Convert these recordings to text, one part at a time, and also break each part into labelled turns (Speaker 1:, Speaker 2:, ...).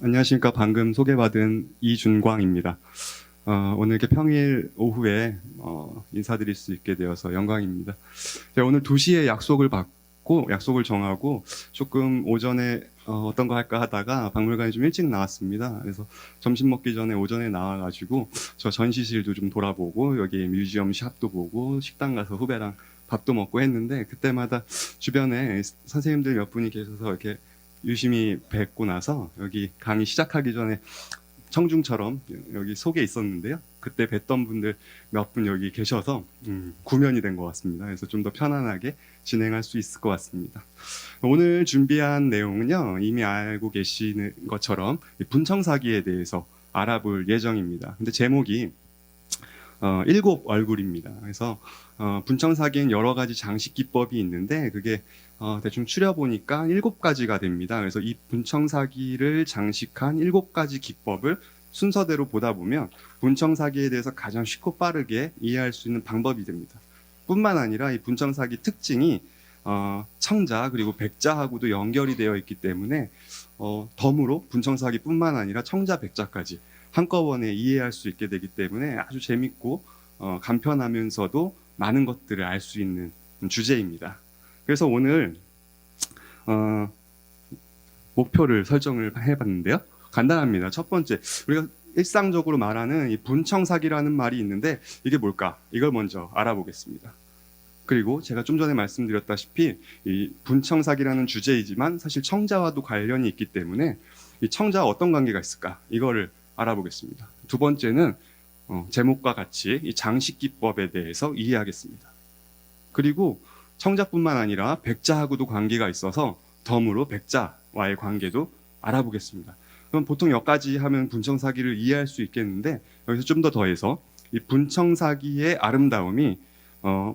Speaker 1: 안녕하십니까. 방금 소개받은 이준광입니다. 오늘 이렇게 평일 오후에 인사드릴 수 있게 되어서 영광입니다. 제가 오늘 2시에 약속을 정하고 조금 오전에 어떤 거 할까 하다가 박물관에 좀 일찍 나왔습니다. 그래서 점심 먹기 전에 오전에 나와가지고 저 전시실도 좀 돌아보고 여기 뮤지엄 샵도 보고 식당 가서 후배랑 밥도 먹고 했는데, 그때마다 주변에 선생님들 몇 분이 계셔서 이렇게 유심히 뵙고 나서 여기 강의 시작하기 전에 청중처럼 여기 속에 있었는데요. 그때 뵀던 분들 몇 분 여기 계셔서 구면이 된 것 같습니다. 그래서 좀 더 편안하게 진행할 수 있을 것 같습니다. 오늘 준비한 내용은요, 이미 알고 계시는 것처럼 분청사기에 대해서 알아볼 예정입니다. 근데 제목이 7얼굴입니다. 그래서 분청사기엔 여러 가지 장식 기법이 있는데 그게 대충 추려보니까 7가지가 됩니다. 그래서 이 분청사기를 장식한 7가지 기법을 순서대로 보다 보면 분청사기에 대해서 가장 쉽고 빠르게 이해할 수 있는 방법이 됩니다. 뿐만 아니라 이 분청사기 특징이 청자 그리고 백자하고도 연결이 되어 있기 때문에 덤으로 분청사기뿐만 아니라 청자 백자까지 한꺼번에 이해할 수 있게 되기 때문에 아주 재밌고 간편하면서도 많은 것들을 알 수 있는 주제입니다. 그래서 오늘 목표를 설정을 해봤는데요. 간단합니다. 첫 번째, 우리가 일상적으로 말하는 이 분청사기라는 말이 있는데 이게 뭘까? 이걸 먼저 알아보겠습니다. 그리고 제가 좀 전에 말씀드렸다시피 이 분청사기라는 주제이지만 사실 청자와도 관련이 있기 때문에 이 청자와 어떤 관계가 있을까? 이거를 알아보겠습니다. 두 번째는 제목과 같이 이 장식기법에 대해서 이해하겠습니다. 그리고 청자뿐만 아니라 백자하고도 관계가 있어서 덤으로 백자와의 관계도 알아보겠습니다. 그럼 보통 여기까지 하면 분청사기를 이해할 수 있겠는데 여기서 좀 더 더해서 이 분청사기의 아름다움이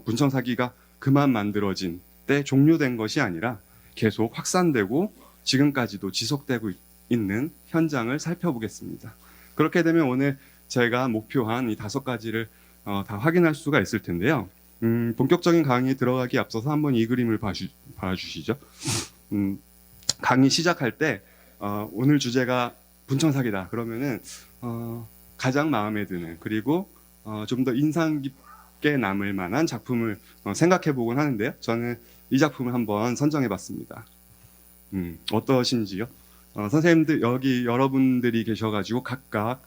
Speaker 1: 분청사기가 그만 만들어진 때 종료된 것이 아니라 계속 확산되고 지금까지도 지속되고 있는 현장을 살펴보겠습니다. 그렇게 되면 오늘 제가 목표한 이 5가지를 다 확인할 수가 있을 텐데요. 본격적인 강의에 들어가기 앞서서 한번 이 그림을 봐주시죠. 강의 시작할 때 오늘 주제가 분청사기다 그러면은 가장 마음에 드는 그리고 좀 더 인상 깊게 남을 만한 작품을 생각해 보곤 하는데요. 저는 이 작품을 한번 선정해 봤습니다. 어떠신지요? 선생님들 여기 여러분들이 계셔가지고 각각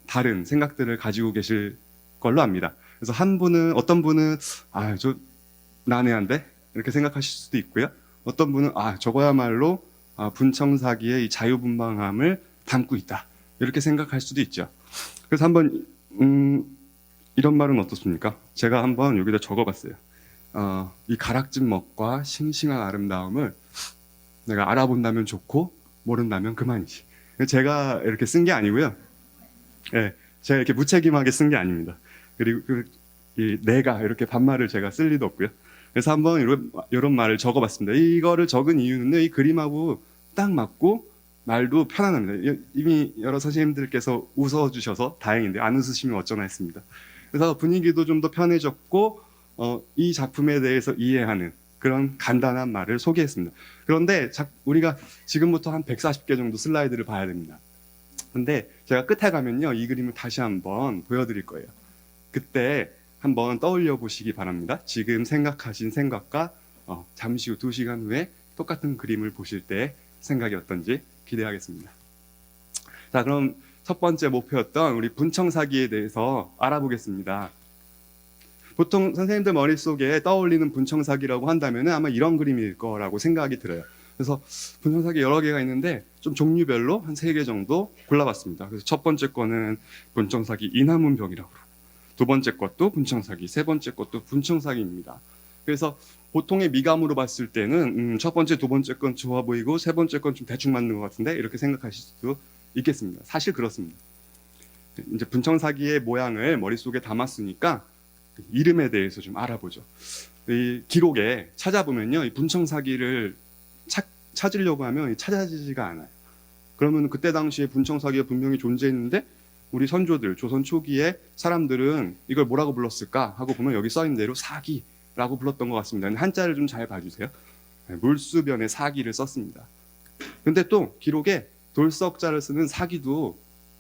Speaker 1: 다른 생각들을 가지고 계실 걸로 압니다. 그래서 어떤 분은 저 난해한데 이렇게 생각하실 수도 있고요. 어떤 분은 저거야말로 분청사기의 이 자유분방함을 담고 있다 이렇게 생각할 수도 있죠. 그래서 한번 이런 말은 어떻습니까? 제가 한번 여기다 적어봤어요. 이 가락진 멋과 싱싱한 아름다움을 내가 알아본다면 좋고 모른다면 그만이지. 제가 이렇게 쓴 게 아니고요. 제가 이렇게 무책임하게 쓴 게 아닙니다. 그리고 내가 이렇게 반말을 제가 쓸 리도 없고요. 그래서 한번 이런 말을 적어봤습니다. 이거를 적은 이유는 이 그림하고 딱 맞고 말도 편안합니다. 이미 여러 선생님들께서 웃어주셔서 다행인데 안 웃으시면 어쩌나 했습니다. 그래서 분위기도 좀 더 편해졌고 이 작품에 대해서 이해하는 그런 간단한 말을 소개했습니다. 그런데 우리가 지금부터 한 140개 정도 슬라이드를 봐야 됩니다. 근데 제가 끝에 가면요, 이 그림을 다시 한번 보여드릴 거예요. 그때 한번 떠올려 보시기 바랍니다. 지금 생각하신 생각과 잠시 후 2시간 후에 똑같은 그림을 보실 때 생각이 어떤지 기대하겠습니다. 자, 그럼 첫 번째 목표였던 우리 분청사기에 대해서 알아보겠습니다. 보통 선생님들 머릿속에 떠올리는 분청사기라고 한다면 아마 이런 그림일 거라고 생각이 들어요. 그래서 분청사기 여러 개가 있는데 좀 종류별로 한 3개 정도 골라봤습니다. 그래서 첫 번째 거는 분청사기 인하문병이라고 그러고, 두 번째 것도 분청사기, 세 번째 것도 분청사기입니다. 그래서 보통의 미감으로 봤을 때는 첫 번째, 두 번째 건 좋아 보이고 세 번째 건 좀 대충 맞는 것 같은데 이렇게 생각하실 수도 있겠습니다. 사실 그렇습니다. 이제 분청사기의 모양을 머릿속에 담았으니까 이름에 대해서 좀 알아보죠. 이 기록에 찾아보면요, 이 분청사기를 찾으려고 하면 찾아지지가 않아요. 그러면 그때 당시에 분청사기가 분명히 존재했는데 우리 선조들, 조선 초기에 사람들은 이걸 뭐라고 불렀을까 하고 보면 여기 써있는 대로 사기라고 불렀던 것 같습니다. 한자를 좀 잘 봐주세요. 물수변에 사기를 썼습니다. 근데 또 기록에 돌석자를 쓰는 사기도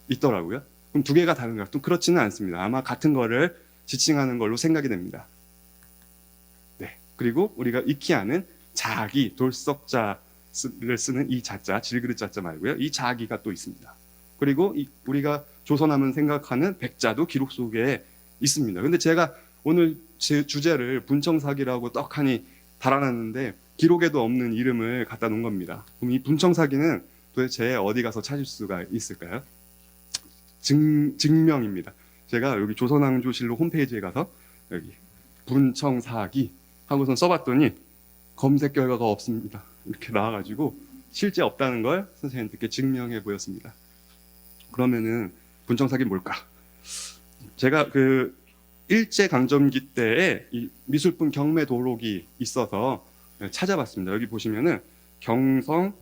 Speaker 1: 있더라고요. 그럼 두 개가 다른가? 또 그렇지는 않습니다. 아마 같은 거를 지칭하는 걸로 생각이 됩니다. 네. 그리고 우리가 익히 아는 자기, 돌석자를 쓰는 이 자자, 질그릇 자자 말고요. 이 자기가 또 있습니다. 그리고 우리가 조선하면 생각하는 백자도 기록 속에 있습니다. 근데 제가 오늘 제 주제를 분청사기라고 떡하니 달아놨는데 기록에도 없는 이름을 갖다 놓은 겁니다. 그럼 이 분청사기는 도대체 어디 가서 찾을 수가 있을까요? 증명입니다. 제가 여기 조선왕조실록 홈페이지에 가서 여기 분청사기 하고선 써봤더니 검색 결과가 없습니다. 이렇게 나와가지고 실제 없다는 걸 선생님들께 증명해 보였습니다. 그러면은 분청사기 뭘까? 제가 그 일제강점기 때에 이 미술품 경매 도록이 있어서 찾아봤습니다. 여기 보시면은 경성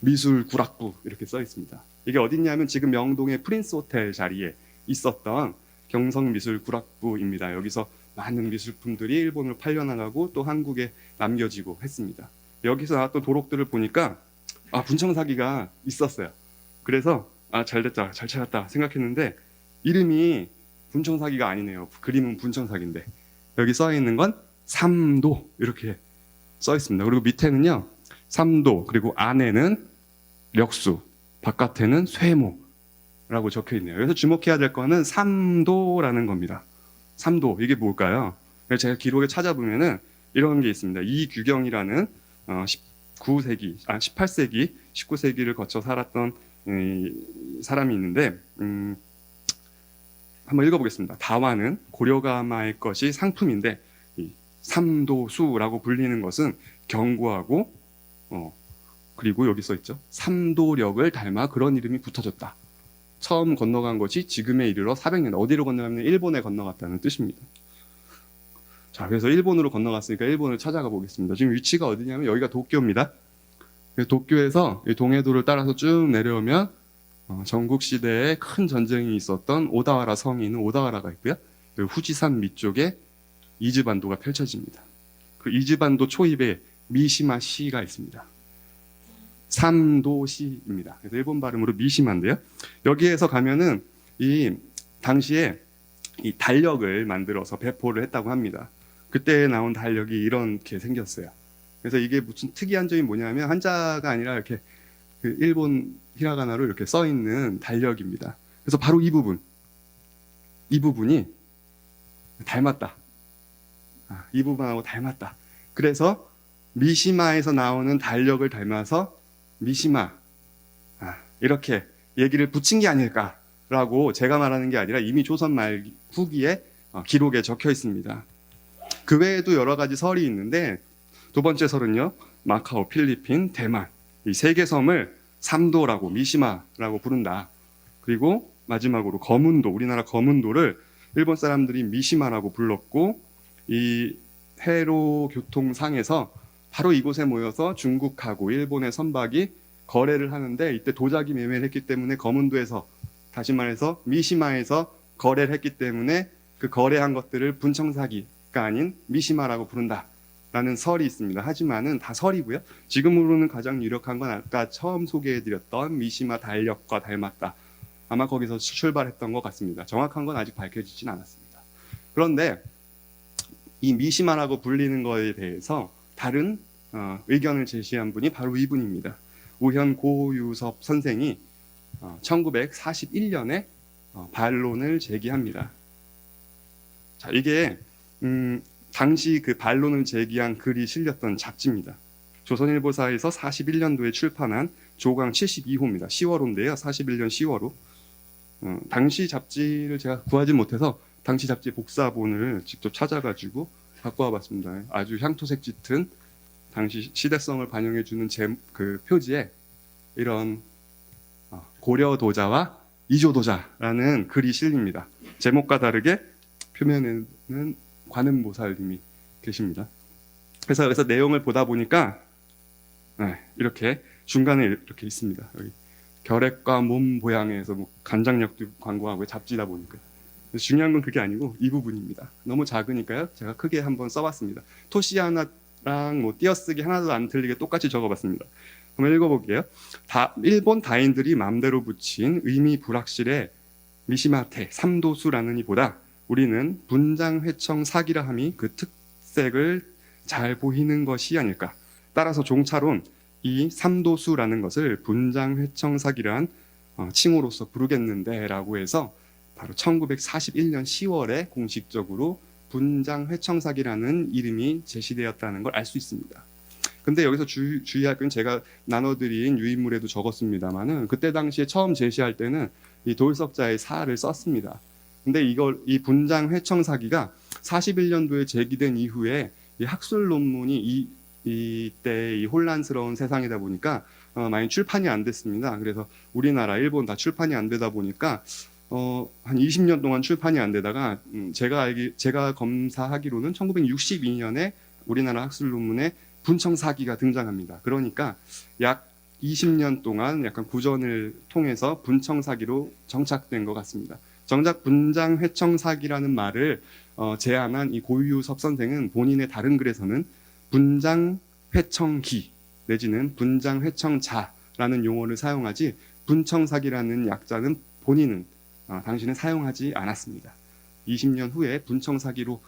Speaker 1: 미술구락부 이렇게 써 있습니다. 이게 어딨냐면 지금 명동의 프린스 호텔 자리에 있었던 경성 미술구락부입니다. 여기서 많은 미술품들이 일본으로 팔려나가고 또 한국에 남겨지고 했습니다. 여기서 나왔던 도록들을 보니까 분청사기가 있었어요. 그래서 잘됐다, 잘 찾았다 생각했는데 이름이 분청사기가 아니네요. 그림은 분청사기인데 여기 써 있는 건 삼도 이렇게 써 있습니다. 그리고 밑에는요 삼도, 그리고 안에는 력수, 바깥에는 쇠모라고 적혀 있네요. 그래서 주목해야 될 거는 삼도라는 겁니다. 삼도, 이게 뭘까요? 제가 기록에 찾아보면은 이런 게 있습니다. 이규경이라는 18세기, 19세기를 거쳐 살았던 사람이 있는데 한번 읽어보겠습니다. 다화는 고려가마의 것이 상품인데 이 삼도수라고 불리는 것은 견고하고 그리고 여기 써 있죠. 삼도력을 닮아 그런 이름이 붙어졌다. 처음 건너간 것이 지금에 이르러 400년. 어디로 건너가면 일본에 건너갔다는 뜻입니다. 자, 그래서 일본으로 건너갔으니까 일본을 찾아가 보겠습니다. 지금 위치가 어디냐면 여기가 도쿄입니다. 도쿄에서 동해도를 따라서 쭉 내려오면 전국 시대에 큰 전쟁이 있었던 오다와라 성이 있는 오다와라가 있고요. 후지산 밑쪽에 이즈반도가 펼쳐집니다. 그 이즈반도 초입에 미시마시가 있습니다. 삼도시입니다. 그래서 일본 발음으로 미시마인데요. 여기에서 가면은 이 당시에 이 달력을 만들어서 배포를 했다고 합니다. 그때 나온 달력이 이렇게 생겼어요. 그래서 이게 무슨 특이한 점이 뭐냐면 한자가 아니라 이렇게 그 일본 히라가나로 이렇게 써 있는 달력입니다. 그래서 바로 이 부분이 닮았다. 이 부분하고 닮았다. 그래서 미시마에서 나오는 달력을 닮아서 미시마 이렇게 얘기를 붙인 게 아닐까라고 제가 말하는 게 아니라 이미 조선 말 후기에 기록에 적혀 있습니다. 그 외에도 여러 가지 설이 있는데 두 번째 설은요, 마카오, 필리핀, 대만 이 세 개 섬을 삼도라고 미시마라고 부른다. 그리고 마지막으로 거문도, 우리나라 거문도를 일본 사람들이 미시마라고 불렀고 이 해로 교통상에서 바로 이곳에 모여서 중국하고 일본의 선박이 거래를 하는데 이때 도자기 매매를 했기 때문에 거문도에서, 다시 말해서 미시마에서 거래를 했기 때문에 그 거래한 것들을 분청사기가 아닌 미시마라고 부른다라는 설이 있습니다. 하지만은 다 설이고요. 지금으로는 가장 유력한 건 아까 처음 소개해드렸던 미시마 달력과 닮았다. 아마 거기서 출발했던 것 같습니다. 정확한 건 아직 밝혀지진 않았습니다. 그런데 이 미시마라고 불리는 거에 대해서 다른 의견을 제시한 분이 바로 이분입니다. 우현 고유섭 선생이 1941년에 반론을 제기합니다. 자, 이게 당시 그 반론을 제기한 글이 실렸던 잡지입니다. 조선일보사에서 41년도에 출판한 조강 72호입니다. 10월호인데요. 41년 10월호. 당시 잡지를 제가 구하지 못해서 당시 잡지 복사본을 직접 찾아가지고 갖고 와봤습니다. 아주 향토색 짙은 당시 시대성을 반영해주는 그 표지에 이런 고려도자와 이조도자라는 글이 실립니다. 제목과 다르게 표면에는 관음보살님이 계십니다. 그래서 내용을 보다 보니까 이렇게 중간에 이렇게 있습니다. 여기 결핵과 몸 보양에서 뭐 간장약도 광고하고 잡지다 보니까 중요한 건 그게 아니고 이 부분입니다. 너무 작으니까요. 제가 크게 한번 써봤습니다. 토시 하나랑 뭐 띄어쓰기 하나도 안 틀리게 똑같이 적어봤습니다. 한번 읽어볼게요. 일본 다인들이 마음대로 붙인 의미 불확실의 미시마테 삼도수라는 이보다 우리는 분장회청 사기라 함이 그 특색을 잘 보이는 것이 아닐까. 따라서 종차론 이 삼도수라는 것을 분장회청 사기란 칭호로서 부르겠는데 라고 해서 바로 1941년 10월에 공식적으로 분장회청사기라는 이름이 제시되었다는 걸 알 수 있습니다. 근데 여기서 주의할 건 제가 나눠드린 유인물에도 적었습니다만은 그때 당시에 처음 제시할 때는 이 돌석자의 사를 썼습니다. 근데 이 분장회청사기가 41년도에 제기된 이후에 이 학술 논문이 이때 이 혼란스러운 세상이다 보니까 많이 출판이 안 됐습니다. 그래서 우리나라, 일본 다 출판이 안 되다 보니까 한 20년 동안 출판이 안 되다가 제가 검사하기로는 1962년에 우리나라 학술 논문에 분청사기가 등장합니다. 그러니까 약 20년 동안 약간 구전을 통해서 분청사기로 정착된 것 같습니다. 정작 분장회청사기라는 말을 제안한 이 고유섭 선생은 본인의 다른 글에서는 분장회청기 내지는 분장회청자라는 용어를 사용하지 분청사기라는 약자는 본인은 당시는 사용하지 않았습니다. 20년 후에 분청사기로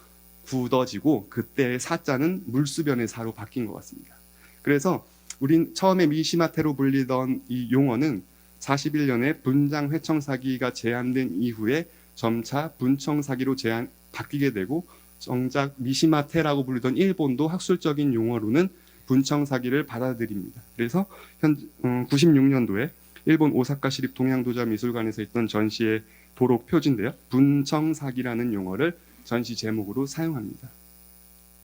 Speaker 1: 굳어지고 그때의 사자는 물수변의 사로 바뀐 것 같습니다. 그래서 우린 처음에 미시마테로 불리던 이 용어는 41년에 분장회청사기가 제안된 이후에 점차 분청사기로 바뀌게 되고 정작 미시마테라고 부르던 일본도 학술적인 용어로는 분청사기를 받아들입니다. 그래서 96년도에 일본 오사카 시립 동양도자 미술관에서 있던 전시의 도록 표지인데요. 분청사기라는 용어를 전시 제목으로 사용합니다.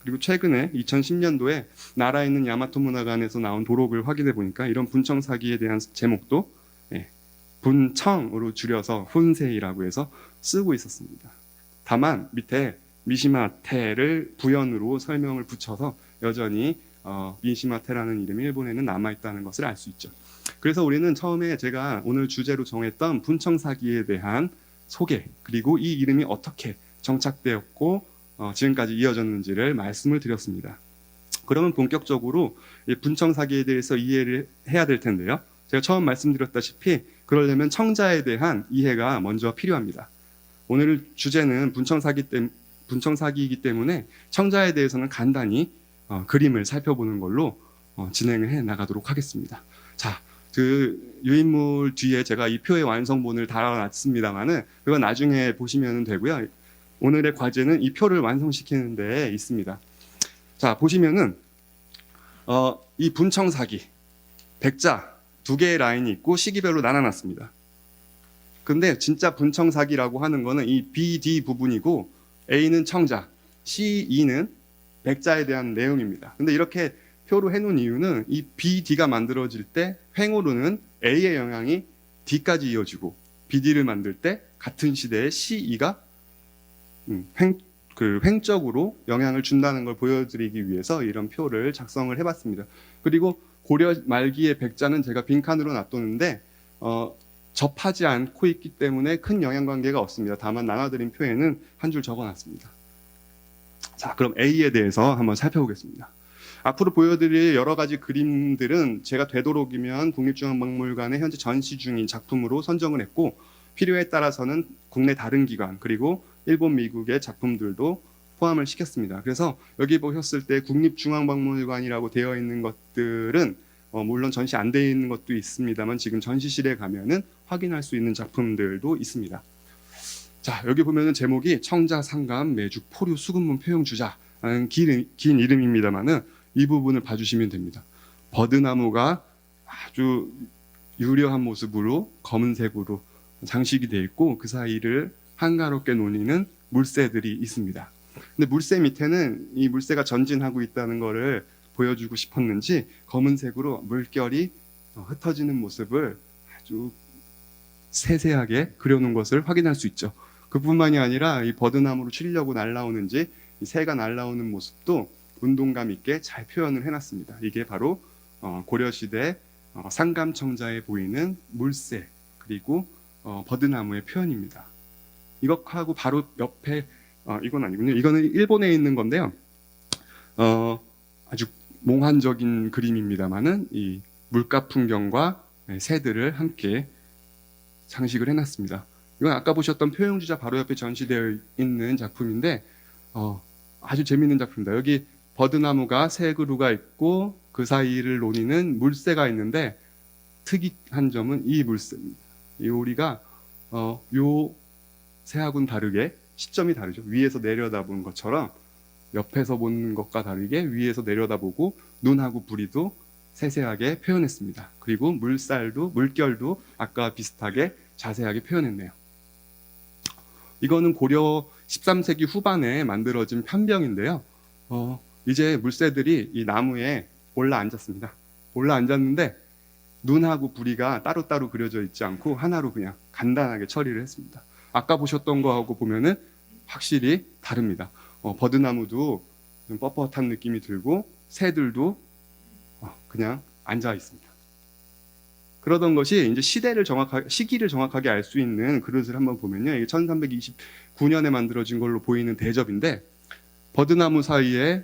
Speaker 1: 그리고 최근에 2010년도에 나라에 있는 야마토 문화관에서 나온 도록을 확인해 보니까 이런 분청사기에 대한 제목도 분청으로 줄여서 혼세이라고 해서 쓰고 있었습니다. 다만 밑에 미시마테를 부연으로 설명을 붙여서 여전히 미시마테라는 이름이 일본에는 남아있다는 것을 알 수 있죠. 그래서 우리는 처음에 제가 오늘 주제로 정했던 분청사기에 대한 소개, 그리고 이 이름이 어떻게 정착되었고 지금까지 이어졌는지를 말씀을 드렸습니다. 그러면 본격적으로 이 분청사기에 대해서 이해를 해야 될 텐데요. 제가 처음 말씀드렸다시피 그러려면 청자에 대한 이해가 먼저 필요합니다. 오늘 주제는 분청사기이기 때문에 청자에 대해서는 간단히 그림을 살펴보는 걸로 진행을 해 나가도록 하겠습니다. 자, 그 유인물 뒤에 제가 이 표의 완성본을 달아놨습니다만은 그건 나중에 보시면 되고요. 오늘의 과제는 이 표를 완성시키는 데 있습니다. 자, 보시면은 이 분청사기 백자 2개의 라인이 있고 시기별로 나눠놨습니다. 근데 진짜 분청사기라고 하는 거는 이 BD 부분이고 A는 청자, CE는 백자에 대한 내용입니다. 근데 이렇게 표로 해놓은 이유는 이 BD가 만들어질 때 횡으로는 A의 영향이 D까지 이어지고 BD를 만들 때 같은 시대에 CE가 횡적으로 영향을 준다는 걸 보여드리기 위해서 이런 표를 작성을 해봤습니다. 그리고 고려 말기의 백자는 제가 빈칸으로 놔뒀는데 접하지 않고 있기 때문에 큰 영향관계가 없습니다. 다만 나눠드린 표에는 한 줄 적어놨습니다. 자, 그럼 A에 대해서 한번 살펴보겠습니다. 앞으로 보여드릴 여러 가지 그림들은 제가 되도록이면 국립중앙박물관에 현재 전시 중인 작품으로 선정을 했고 필요에 따라서는 국내 다른 기관 그리고 일본, 미국의 작품들도 포함을 시켰습니다. 그래서 여기 보셨을 때 국립중앙박물관이라고 되어 있는 것들은 물론 전시 안 되어 있는 것도 있습니다만 지금 전시실에 가면은 확인할 수 있는 작품들도 있습니다. 자, 여기 보면은 제목이 청자, 상감, 매죽, 포류, 수금문, 표용주자라는 긴 이름입니다만은 이 부분을 봐주시면 됩니다. 버드나무가 아주 유려한 모습으로 검은색으로 장식이 되어 있고 그 사이를 한가롭게 논이는 물새들이 있습니다. 근데 물새 밑에는 이 물새가 전진하고 있다는 것을 보여주고 싶었는지 검은색으로 물결이 흩어지는 모습을 아주 세세하게 그려놓은 것을 확인할 수 있죠. 그뿐만이 아니라 이 버드나무로 치려고 날아오는지 이 새가 날아오는 모습도 운동감 있게 잘 표현을 해놨습니다. 이게 바로 고려시대 상감청자에 보이는 물새 그리고 버드나무의 표현입니다. 이것하고 바로 옆에 이건 아니군요. 이거는 일본에 있는 건데요. 아주 몽환적인 그림입니다만은 이 물가 풍경과 새들을 함께 장식을 해놨습니다. 이건 아까 보셨던 표용주자 바로 옆에 전시되어 있는 작품인데 아주 재미있는 작품입니다. 여기 버드나무가 새 그루가 있고 그 사이를 노니는 물새가 있는데 특이한 점은 이 물새입니다. 이 오리가 요 새하고는 다르게 시점이 다르죠. 위에서 내려다보는 것처럼 옆에서 보는 것과 다르게 위에서 내려다보고 눈하고 부리도 세세하게 표현했습니다. 그리고 물결도 아까 비슷하게 자세하게 표현했네요. 이거는 고려 13세기 후반에 만들어진 편병인데요. 이제 물새들이 이 나무에 올라 앉았습니다. 올라 앉았는데 눈하고 부리가 따로따로 그려져 있지 않고 하나로 그냥 간단하게 처리를 했습니다. 아까 보셨던 거하고 보면은 확실히 다릅니다. 버드나무도 좀 뻣뻣한 느낌이 들고 새들도 그냥 앉아 있습니다. 그러던 것이 이제 시기를 정확하게 알 수 있는 그릇을 한번 보면요. 이게 1329년에 만들어진 걸로 보이는 대접인데 버드나무 사이에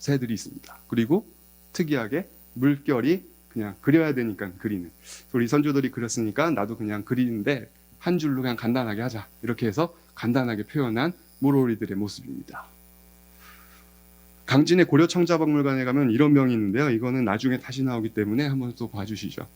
Speaker 1: 새들이 있습니다. 그리고 특이하게 물결이 그냥 그려야 되니까 그리는. 우리 선조들이 그렸으니까 나도 그냥 그리는데 한 줄로 그냥 간단하게 하자. 이렇게 해서 간단하게 표현한 물오리들의 모습입니다. 강진의 고려청자박물관에 가면 이런 병이 있는데요. 이거는 나중에 다시 나오기 때문에 한번 또 봐주시죠.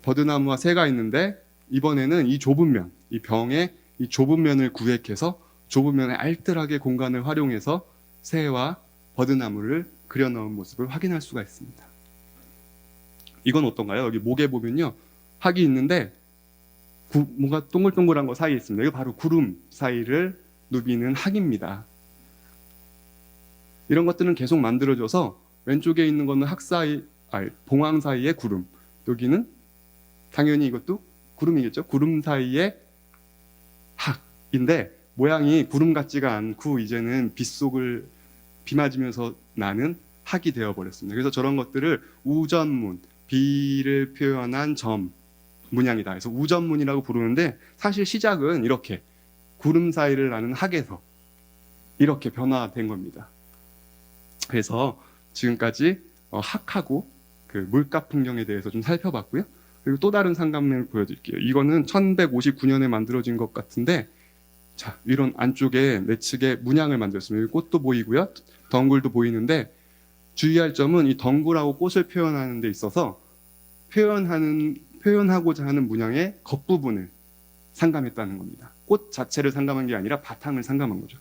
Speaker 1: 버드나무와 새가 있는데 이번에는 이 좁은 면, 이 병의 이 좁은 면을 구획해서 좁은 면에 알뜰하게 공간을 활용해서 새와 버드나무를 그려넣은 모습을 확인할 수가 있습니다. 이건 어떤가요? 여기 목에 보면요. 학이 있는데 뭔가 동글동글한 거 사이에 있습니다. 이거 바로 구름 사이를 누비는 학입니다. 이런 것들은 계속 만들어져서 왼쪽에 있는 거는 봉황 사이의 구름. 여기는 당연히 이것도 구름이겠죠. 구름 사이의 학인데 모양이 구름 같지가 않고 이제는 비 맞으면서 나는 학이 되어버렸습니다. 그래서 저런 것들을 우전문, 비를 표현한 점 문양이다. 그래서 우전문이라고 부르는데 사실 시작은 이렇게 구름 사이를 나는 학에서 이렇게 변화된 겁니다. 그래서 지금까지 학하고 그 물가 풍경에 대해서 좀 살펴봤고요. 그리고 또 다른 상감을 보여드릴게요. 이거는 1159년에 만들어진 것 같은데 자, 이런 안쪽에 내측에 문양을 만들었습니다. 꽃도 보이고요. 덩굴도 보이는데 주의할 점은 이 덩굴하고 꽃을 표현하는 데 있어서 표현하고자 하는 문양의 겉부분을 상감했다는 겁니다. 꽃 자체를 상감한 게 아니라 바탕을 상감한 거죠.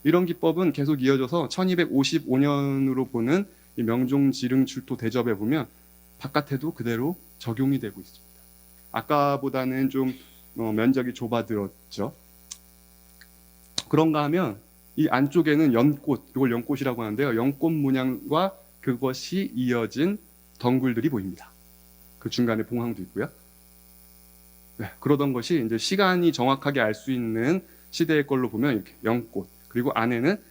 Speaker 1: 이런 기법은 계속 이어져서 1255년으로 보는 이 명종지릉출토 대접에 보면 바깥에도 그대로 적용이 되고 있습니다. 아까보다는 좀 면적이 좁아들었죠. 그런가 하면 이 안쪽에는 연꽃, 이걸 연꽃이라고 하는데요. 연꽃 문양과 그것이 이어진 덩굴들이 보입니다. 그 중간에 봉황도 있고요. 네, 그러던 것이 이제 시간이 정확하게 알 수 있는 시대의 걸로 보면 이렇게 연꽃, 그리고 안에는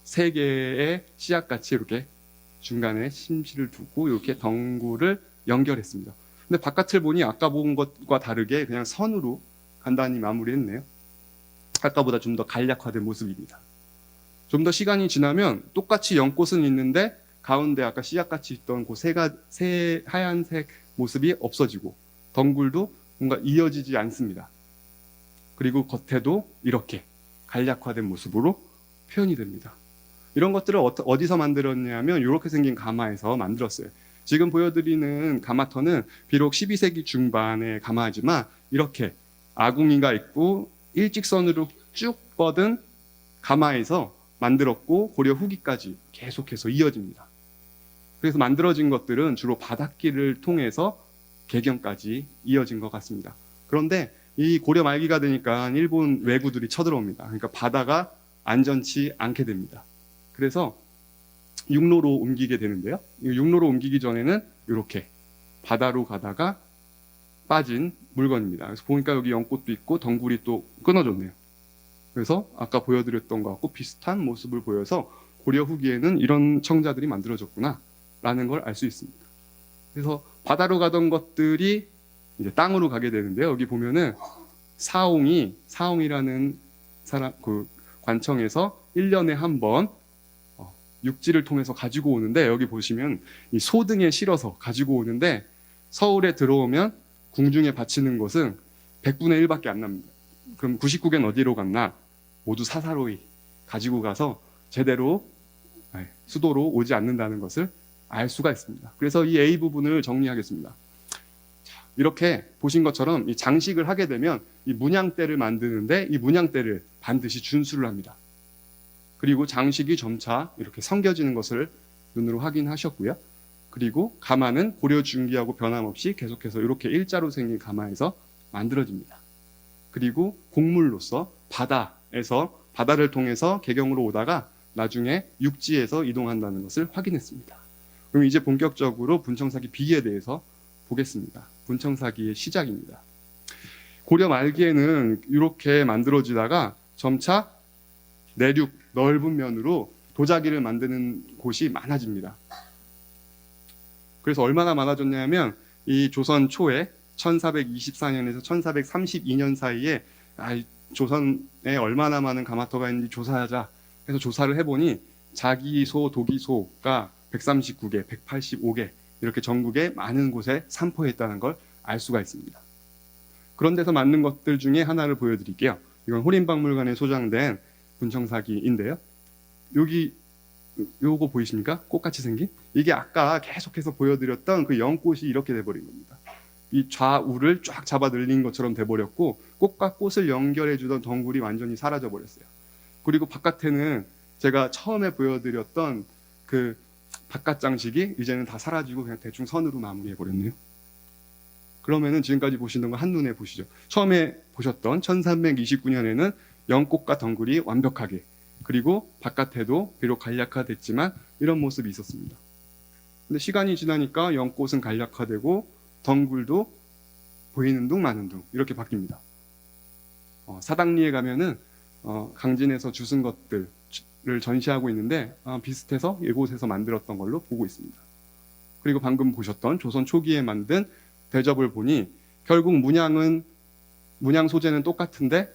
Speaker 1: 세 개의 씨앗같이 이렇게 중간에 심실을 두고 이렇게 덩굴을 연결했습니다. 근데 바깥을 보니 아까 본 것과 다르게 그냥 선으로 간단히 마무리했네요. 아까보다 좀 더 간략화된 모습입니다. 좀 더 시간이 지나면 똑같이 연꽃은 있는데 가운데 아까 씨앗같이 있던 그 하얀색 모습이 없어지고 덩굴도 뭔가 이어지지 않습니다. 그리고 겉에도 이렇게 간략화된 모습으로 표현이 됩니다. 이런 것들을 어디서 만들었냐면 이렇게 생긴 가마에서 만들었어요. 지금 보여드리는 가마터는 비록 12세기 중반의 가마지만 이렇게 아궁이가 있고 일직선으로 쭉 뻗은 가마에서 만들었고 고려 후기까지 계속해서 이어집니다. 그래서 만들어진 것들은 주로 바닷길을 통해서 개경까지 이어진 것 같습니다. 그런데 이 고려 말기가 되니까 일본 왜구들이 쳐들어옵니다. 그러니까 바다가 안전치 않게 됩니다. 그래서 육로로 옮기게 되는데요. 육로로 옮기기 전에는 이렇게 바다로 가다가 빠진 물건입니다. 그래서 보니까 여기 연꽃도 있고 덩굴이 또 끊어졌네요. 그래서 아까 보여드렸던 것과 비슷한 모습을 보여서 고려 후기에는 이런 청자들이 만들어졌구나 라는 걸 알 수 있습니다. 그래서 바다로 가던 것들이 이제 땅으로 가게 되는데요. 여기 보면은 사홍이라는 사람 그 관청에서 1년에 한 번 육지를 통해서 가지고 오는데, 여기 보시면 이 소등에 실어서 가지고 오는데, 서울에 들어오면 궁중에 바치는 것은 100분의 1밖에 안 납니다. 그럼 99개는 어디로 갔나? 모두 사사로이 가지고 가서 제대로 수도로 오지 않는다는 것을 알 수가 있습니다. 그래서 이 A 부분을 정리하겠습니다. 이렇게 보신 것처럼 이 장식을 하게 되면 이 문양대를 만드는데, 이 문양대를 반드시 준수를 합니다. 그리고 장식이 점차 이렇게 성겨지는 것을 눈으로 확인하셨고요. 그리고 가마는 고려 중기하고 변함없이 계속해서 이렇게 일자로 생긴 가마에서 만들어집니다. 그리고 곡물로서 바다에서, 바다를 통해서 개경으로 오다가 나중에 육지에서 이동한다는 것을 확인했습니다. 그럼 이제 본격적으로 분청사기 B에 대해서 보겠습니다. 분청사기의 시작입니다. 고려 말기에는 이렇게 만들어지다가 점차 내륙 넓은 면으로 도자기를 만드는 곳이 많아집니다. 그래서 얼마나 많아졌냐면 이 조선 초에 1424년에서 1432년 사이에 조선에 얼마나 많은 가마터가 있는지 조사하자 해서 조사를 해보니 자기소, 도기소가 139개, 185개 이렇게 전국의 많은 곳에 산포했다는 걸 알 수가 있습니다. 그런 데서 만든 것들 중에 하나를 보여드릴게요. 이건 호림박물관에 소장된 분청사기인데요. 여기 요거 보이십니까? 꽃같이 생긴? 이게 아까 계속해서 보여드렸던 그 연꽃이 이렇게 돼버린 겁니다. 이 좌우를 쫙 잡아 늘린 것처럼 돼버렸고, 꽃과 꽃을 연결해주던 덩굴이 완전히 사라져버렸어요. 그리고 바깥에는 제가 처음에 보여드렸던 그 바깥 장식이 이제는 다 사라지고 그냥 대충 선으로 마무리해버렸네요. 그러면은 지금까지 보시는 거 한눈에 보시죠. 처음에 보셨던 1329년에는 연꽃과 덩굴이 완벽하게, 그리고 바깥에도 비록 간략화됐지만 이런 모습이 있었습니다. 근데 시간이 지나니까 연꽃은 간략화되고 덩굴도 보이는 둥 마는 둥 이렇게 바뀝니다. 사당리에 가면은 강진에서 주순 것들을 전시하고 있는데 비슷해서 이곳에서 만들었던 걸로 보고 있습니다. 그리고 방금 보셨던 조선 초기에 만든 대접을 보니 결국 문양 소재는 똑같은데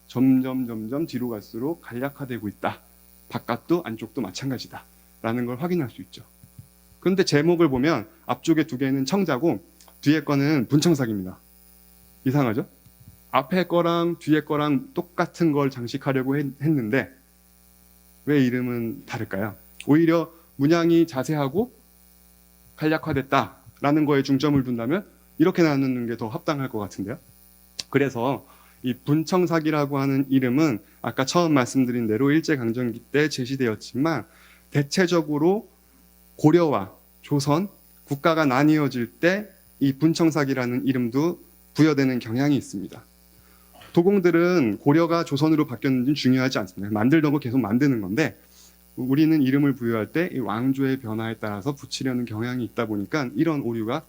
Speaker 1: 점점 뒤로 갈수록 간략화되고 있다. 바깥도 안쪽도 마찬가지다. 라는 걸 확인할 수 있죠. 그런데 제목을 보면 앞쪽에 두 개는 청자고 뒤에 거는 분청사기입니다. 이상하죠? 앞에 거랑 뒤에 거랑 똑같은 걸 장식하려고 했는데 왜 이름은 다를까요? 오히려 문양이 자세하고 간략화됐다라는 거에 중점을 둔다면 이렇게 나누는 게 더 합당할 것 같은데요. 그래서 이 분청사기라고 하는 이름은 아까 처음 말씀드린 대로 일제강점기 때 제시되었지만 대체적으로 고려와 조선 국가가 나뉘어질 때 이 분청사기라는 이름도 부여되는 경향이 있습니다. 도공들은 고려가 조선으로 바뀌었는지는 중요하지 않습니다. 만들던 거 계속 만드는 건데 우리는 이름을 부여할 때 이 왕조의 변화에 따라서 붙이려는 경향이 있다 보니까 이런 오류가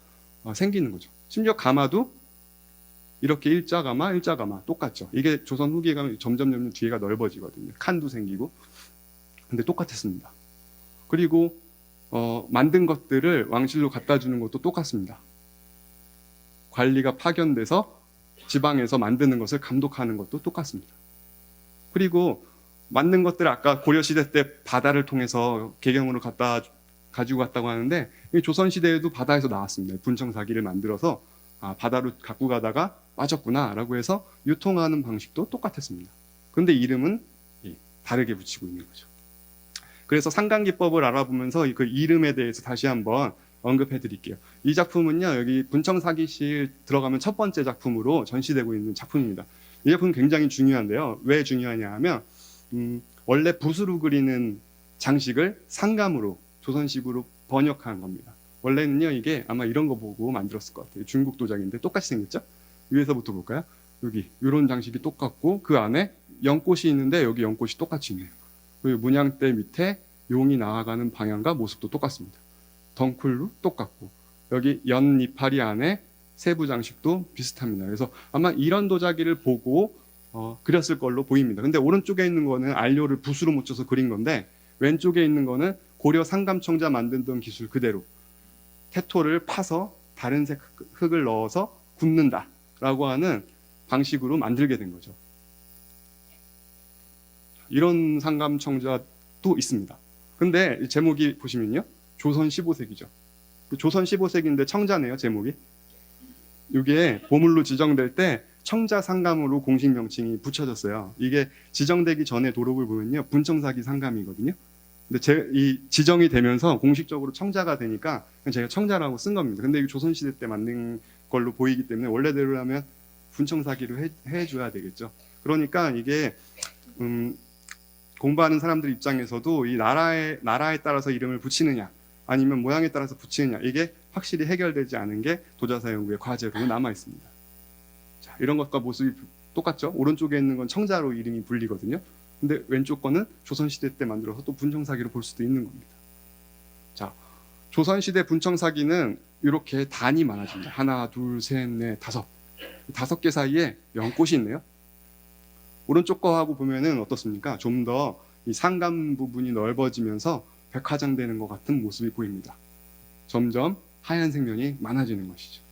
Speaker 1: 생기는 거죠. 심지어 가마도 이렇게 일자가마 똑같죠. 이게 조선 후기에 가면 점점 뒤에가 넓어지거든요. 칸도 생기고. 근데 똑같았습니다. 그리고 만든 것들을 왕실로 갖다 주는 것도 똑같습니다. 관리가 파견돼서 지방에서 만드는 것을 감독하는 것도 똑같습니다. 그리고 만든 것들을 아까 고려시대 때 바다를 통해서 개경으로 가지고 갔다고 하는데 조선시대에도 바다에서 나왔습니다. 분청사기를 만들어서 바다로 갖고 가다가 빠졌구나 라고 해서 유통하는 방식도 똑같았습니다. 그런데 이름은 다르게 붙이고 있는 거죠. 그래서 상강기법을 알아보면서 그 이름에 대해서 다시 한번 언급해 드릴게요. 이 작품은요, 여기 분청사기실 들어가면 첫 번째 작품으로 전시되고 있는 작품입니다. 이 작품은 굉장히 중요한데요. 왜 중요하냐 하면 원래 붓으로 그리는 장식을 상감으로 조선식으로 번역한 겁니다. 원래는요, 이게 아마 이런 거 보고 만들었을 것 같아요. 중국 도자기인데 똑같이 생겼죠? 위에서부터 볼까요? 여기 이런 장식이 똑같고 그 안에 연꽃이 있는데 여기 연꽃이 똑같이 있네요. 그리고 문양대 밑에 용이 나아가는 방향과 모습도 똑같습니다. 덩쿨도 똑같고 여기 연 이파리 안에 세부 장식도 비슷합니다. 그래서 아마 이런 도자기를 보고 그렸을 걸로 보입니다. 근데 오른쪽에 있는 거는 안료를 붓으로 묻혀서 그린 건데 왼쪽에 있는 거는 고려 상감청자 만들던 기술 그대로 태토를 파서 다른 색 흙을 넣어서 굽는다라고 하는 방식으로 만들게 된 거죠. 이런 상감청자도 있습니다. 근데 이 제목이 보시면요, 조선 15세기죠. 조선 15세기인데 청자네요, 제목이. 이게 보물로 지정될 때 청자 상감으로 공식 명칭이 붙여졌어요. 이게 지정되기 전에 도록을 보면요, 분청사기 상감이거든요. 근데 이 지정이 되면서 공식적으로 청자가 되니까 제가 청자라고 쓴 겁니다. 근데 이 조선시대 때 만든 걸로 보이기 때문에 원래대로라면 분청사기로 해줘야 되겠죠. 그러니까 이게 공부하는 사람들 입장에서도 이 나라에 따라서 이름을 붙이느냐 아니면 모양에 따라서 붙이느냐, 이게 확실히 해결되지 않은 게 도자사 연구의 과제로 남아 있습니다. 자, 이런 것과 모습이 똑같죠. 오른쪽에 있는 건 청자로 이름이 불리거든요. 근데 왼쪽 거는 조선시대 때 만들어서 또 분청사기로 볼 수도 있는 겁니다. 자, 조선시대 분청사기는 이렇게 단이 많아집니다. 하나, 둘, 셋, 넷, 다섯 개 사이에 연꽃이 있네요. 오른쪽 거하고 보면은 어떻습니까? 좀 더 이 상감 부분이 넓어지면서 백화장되는 것 같은 모습이 보입니다. 점점 하얀색 면이 많아지는 것이죠.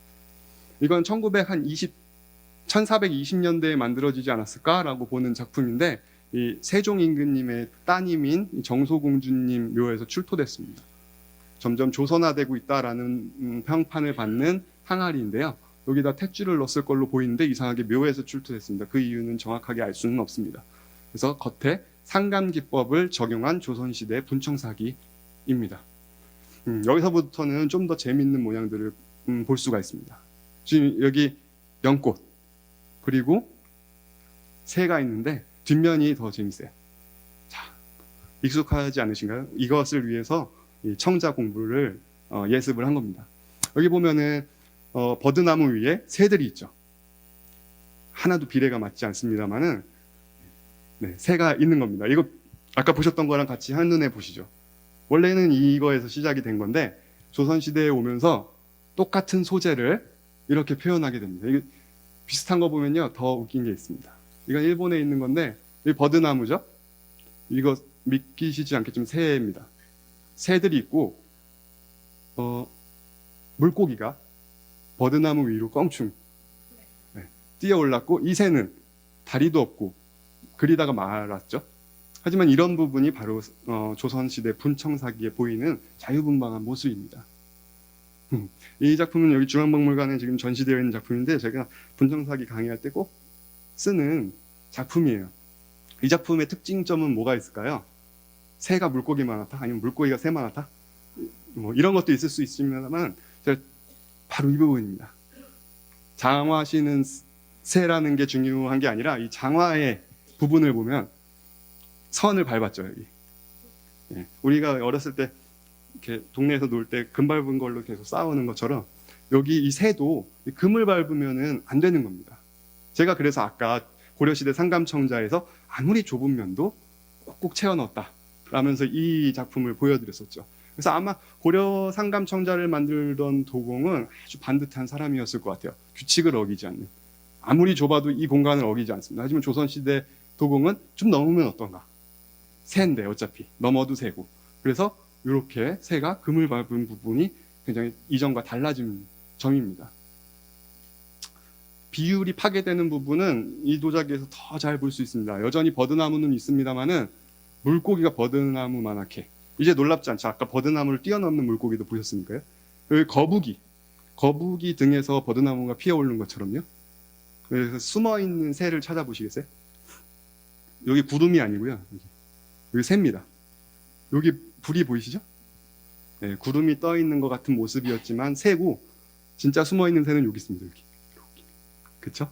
Speaker 1: 이건 1420년대에 만들어지지 않았을까라고 보는 작품인데, 이 세종 임금님의 따님인 정소공주님 묘에서 출토됐습니다. 점점 조선화되고 있다라는 평판을 받는 항아리인데요. 여기다 탯줄을 넣었을 걸로 보이는데 이상하게 묘에서 출토됐습니다. 그 이유는 정확하게 알 수는 없습니다. 그래서 겉에 상감기법을 적용한 조선시대 분청사기입니다. 여기서부터는 좀 더 재밌는 모양들을 볼 수가 있습니다. 지금 여기 연꽃 그리고 새가 있는데 뒷면이 더 재밌어요. 자, 익숙하지 않으신가요? 이것을 위해서 청자 공부를 예습을 한 겁니다. 여기 보면은 버드나무 위에 새들이 있죠. 하나도 비례가 맞지 않습니다만은 네, 새가 있는 겁니다. 이거 아까 보셨던 거랑 같이 한눈에 보시죠. 원래는 이거에서 시작이 된 건데 조선시대에 오면서 똑같은 소재를 이렇게 표현하게 됩니다. 이게 비슷한 거 보면요, 더 웃긴 게 있습니다. 이건 일본에 있는 건데 이 버드나무죠. 이거 믿기시지 않겠지만 새입니다. 새들이 있고 물고기가 버드나무 위로 껑충 뛰어 올랐고, 이 새는 다리도 없고 그리다가 말았죠. 하지만 이런 부분이 바로 조선시대 분청사기에 보이는 자유분방한 모습입니다. 이 작품은 여기 중앙박물관에 지금 전시되어 있는 작품인데 제가 분청사기 강의할 때 꼭 쓰는 작품이에요. 이 작품의 특징점은 뭐가 있을까요? 새가 물고기만 하다? 아니면 물고기가 새만 하다? 뭐 이런 것도 있을 수 있습니다만 바로 이 부분입니다. 장화시는 새라는 게 중요한 게 아니라 이 장화의 부분을 보면 선을 밟았죠. 여기. 예, 우리가 어렸을 때 이렇게 동네에서 놀 때 금 밟은 걸로 계속 싸우는 것처럼 여기 이 새도 금을 밟으면은 안 되는 겁니다. 제가 그래서 아까 고려시대 상감청자에서 아무리 좁은 면도 꼭꼭 채워 넣었다 라면서 이 작품을 보여드렸었죠. 그래서 아마 고려 상감청자를 만들던 도공은 아주 반듯한 사람이었을 것 같아요. 규칙을 어기지 않는. 아무리 좁아도 이 공간을 어기지 않습니다. 하지만 조선시대 도공은 좀 넘으면 어떤가? 새인데 어차피 넘어도 새고. 그래서 이렇게 새가 금을 밟은 부분이 굉장히 이전과 달라진 점입니다. 비율이 파괴되는 부분은 이 도자기에서 더 잘 볼 수 있습니다. 여전히 버드나무는 있습니다만은 물고기가 버드나무만하게. 이제 놀랍지 않죠? 아까 버드나무를 뛰어넘는 물고기도 보셨으니까요. 여기 거북이 등에서 버드나무가 피어오르는 것처럼요. 그래서 숨어있는 새를 찾아보시겠어요? 여기 구름이 아니고요. 여기 새입니다. 여기 불이 보이시죠? 네, 구름이 떠 있는 것 같은 모습이었지만 새고, 진짜 숨어있는 새는 여기 있습니다. 여기. 그쵸?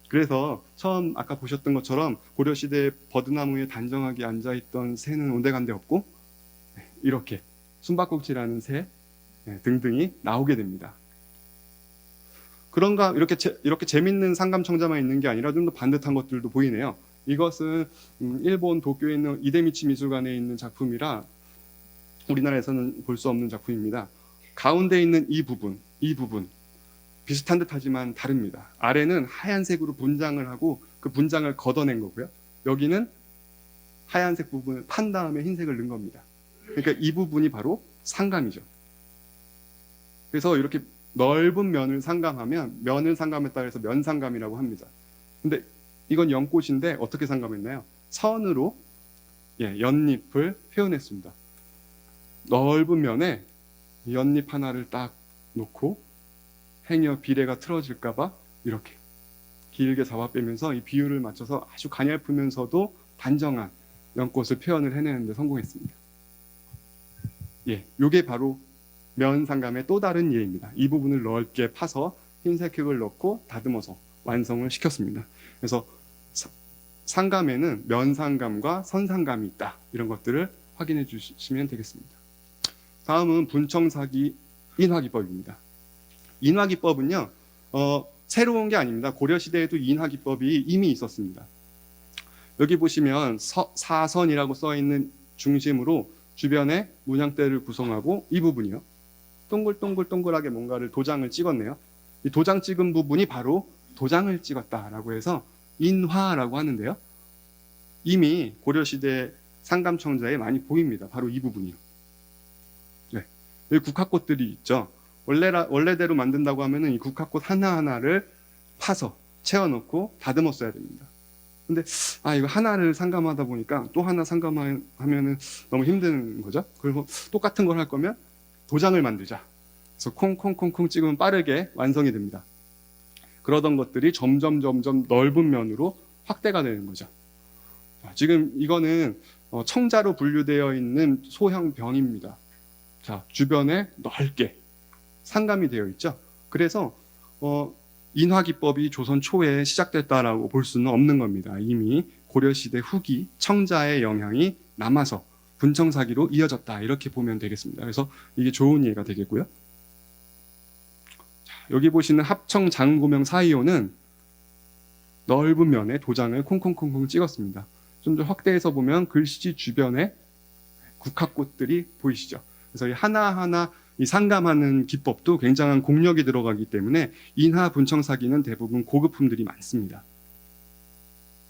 Speaker 1: 그래서 처음 아까 보셨던 것처럼 고려시대 버드나무에 단정하게 앉아있던 새는 온데간데 없고, 이렇게 숨바꼭질하는 새 등등이 나오게 됩니다. 그런가, 이렇게 재밌는 상감청자만 있는 게 아니라 좀 더 반듯한 것들도 보이네요. 이것은 일본 도쿄에 있는 이데미치 미술관에 있는 작품이라 우리나라에서는 볼 수 없는 작품입니다. 가운데 있는 이 부분 비슷한 듯 하지만 다릅니다. 아래는 하얀색으로 분장을 하고 그 분장을 걷어낸 거고요. 여기는 하얀색 부분을 판 다음에 흰색을 넣은 겁니다. 그러니까 이 부분이 바로 상감이죠. 그래서 이렇게 넓은 면을 상감하면 면을 상감했다 해서 면상감이라고 합니다. 근데 이건 연꽃인데 어떻게 상감했나요? 선으로 연잎을 표현했습니다. 넓은 면에 연잎 하나를 딱 놓고 행여 비례가 틀어질까봐 이렇게 길게 잡아 빼면서 이 비율을 맞춰서 아주 가냘프면서도 단정한 연꽃을 표현을 해내는 데 성공했습니다. 예, 요게 바로 면상감의 또 다른 예입니다. 이 부분을 넓게 파서 흰색 흙을 넣고 다듬어서 완성을 시켰습니다. 그래서 상감에는 면상감과 선상감이 있다. 이런 것들을 확인해 주시면 되겠습니다. 다음은 분청사기 인화기법입니다. 인화기법은요, 새로운 게 아닙니다. 고려시대에도 인화기법이 이미 있었습니다. 여기 보시면 사선이라고 써있는 중심으로 주변에 문양대를 구성하고 이 부분이요. 동글동글동글하게 뭔가를 도장을 찍었네요. 이 도장 찍은 부분이 바로 도장을 찍었다라고 해서 인화라고 하는데요. 이미 고려시대 상감청자에 많이 보입니다. 바로 이 부분이요. 네. 여기 국화꽃들이 있죠. 원래대로 만든다고 하면은 이 국화꽃 하나하나를 파서 채워넣고 다듬었어야 됩니다. 근데 이거 하나를 상감하다 보니까 또 하나 상감하면은 너무 힘든 거죠. 그리고 똑같은 걸 할 거면 도장을 만들자. 그래서 콩콩콩콩 찍으면 빠르게 완성이 됩니다. 그러던 것들이 점점 넓은 면으로 확대가 되는 거죠. 지금 이거는 청자로 분류되어 있는 소형 병입니다. 자, 주변에 넓게 상감이 되어 있죠. 그래서 인화기법이 조선 초에 시작됐다라고 볼 수는 없는 겁니다. 이미 고려시대 후기 청자의 영향이 남아서 분청사기로 이어졌다, 이렇게 보면 되겠습니다. 그래서 이게 좋은 예가 되겠고요. 자, 여기 보시는 합청 장구명 사이호는 넓은 면에 도장을 콩콩콩콩 찍었습니다. 좀 더 확대해서 보면 글씨 주변에 국화꽃들이 보이시죠. 그래서 이 하나하나 이 상감하는 기법도 굉장한 공력이 들어가기 때문에 인화 분청사기는 대부분 고급품들이 많습니다.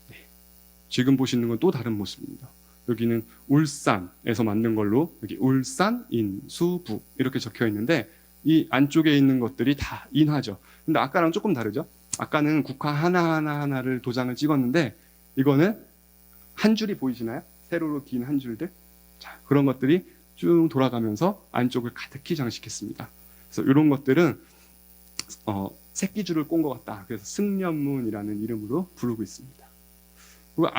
Speaker 1: 네. 지금 보시는 건 또 다른 모습입니다. 여기는 울산에서 만든 걸로 여기 울산, 인수부 이렇게 적혀 있는데 이 안쪽에 있는 것들이 다 인화죠. 근데 아까랑 조금 다르죠. 아까는 국화 하나하나를 도장을 찍었는데 이거는 한 줄이 보이시나요? 세로로 긴 한 줄들. 자, 그런 것들이 쭉 돌아가면서 안쪽을 가득히 장식했습니다. 그래서 이런 것들은 새끼줄을 꼰 것 같다. 그래서 승련문이라는 이름으로 부르고 있습니다. 그리고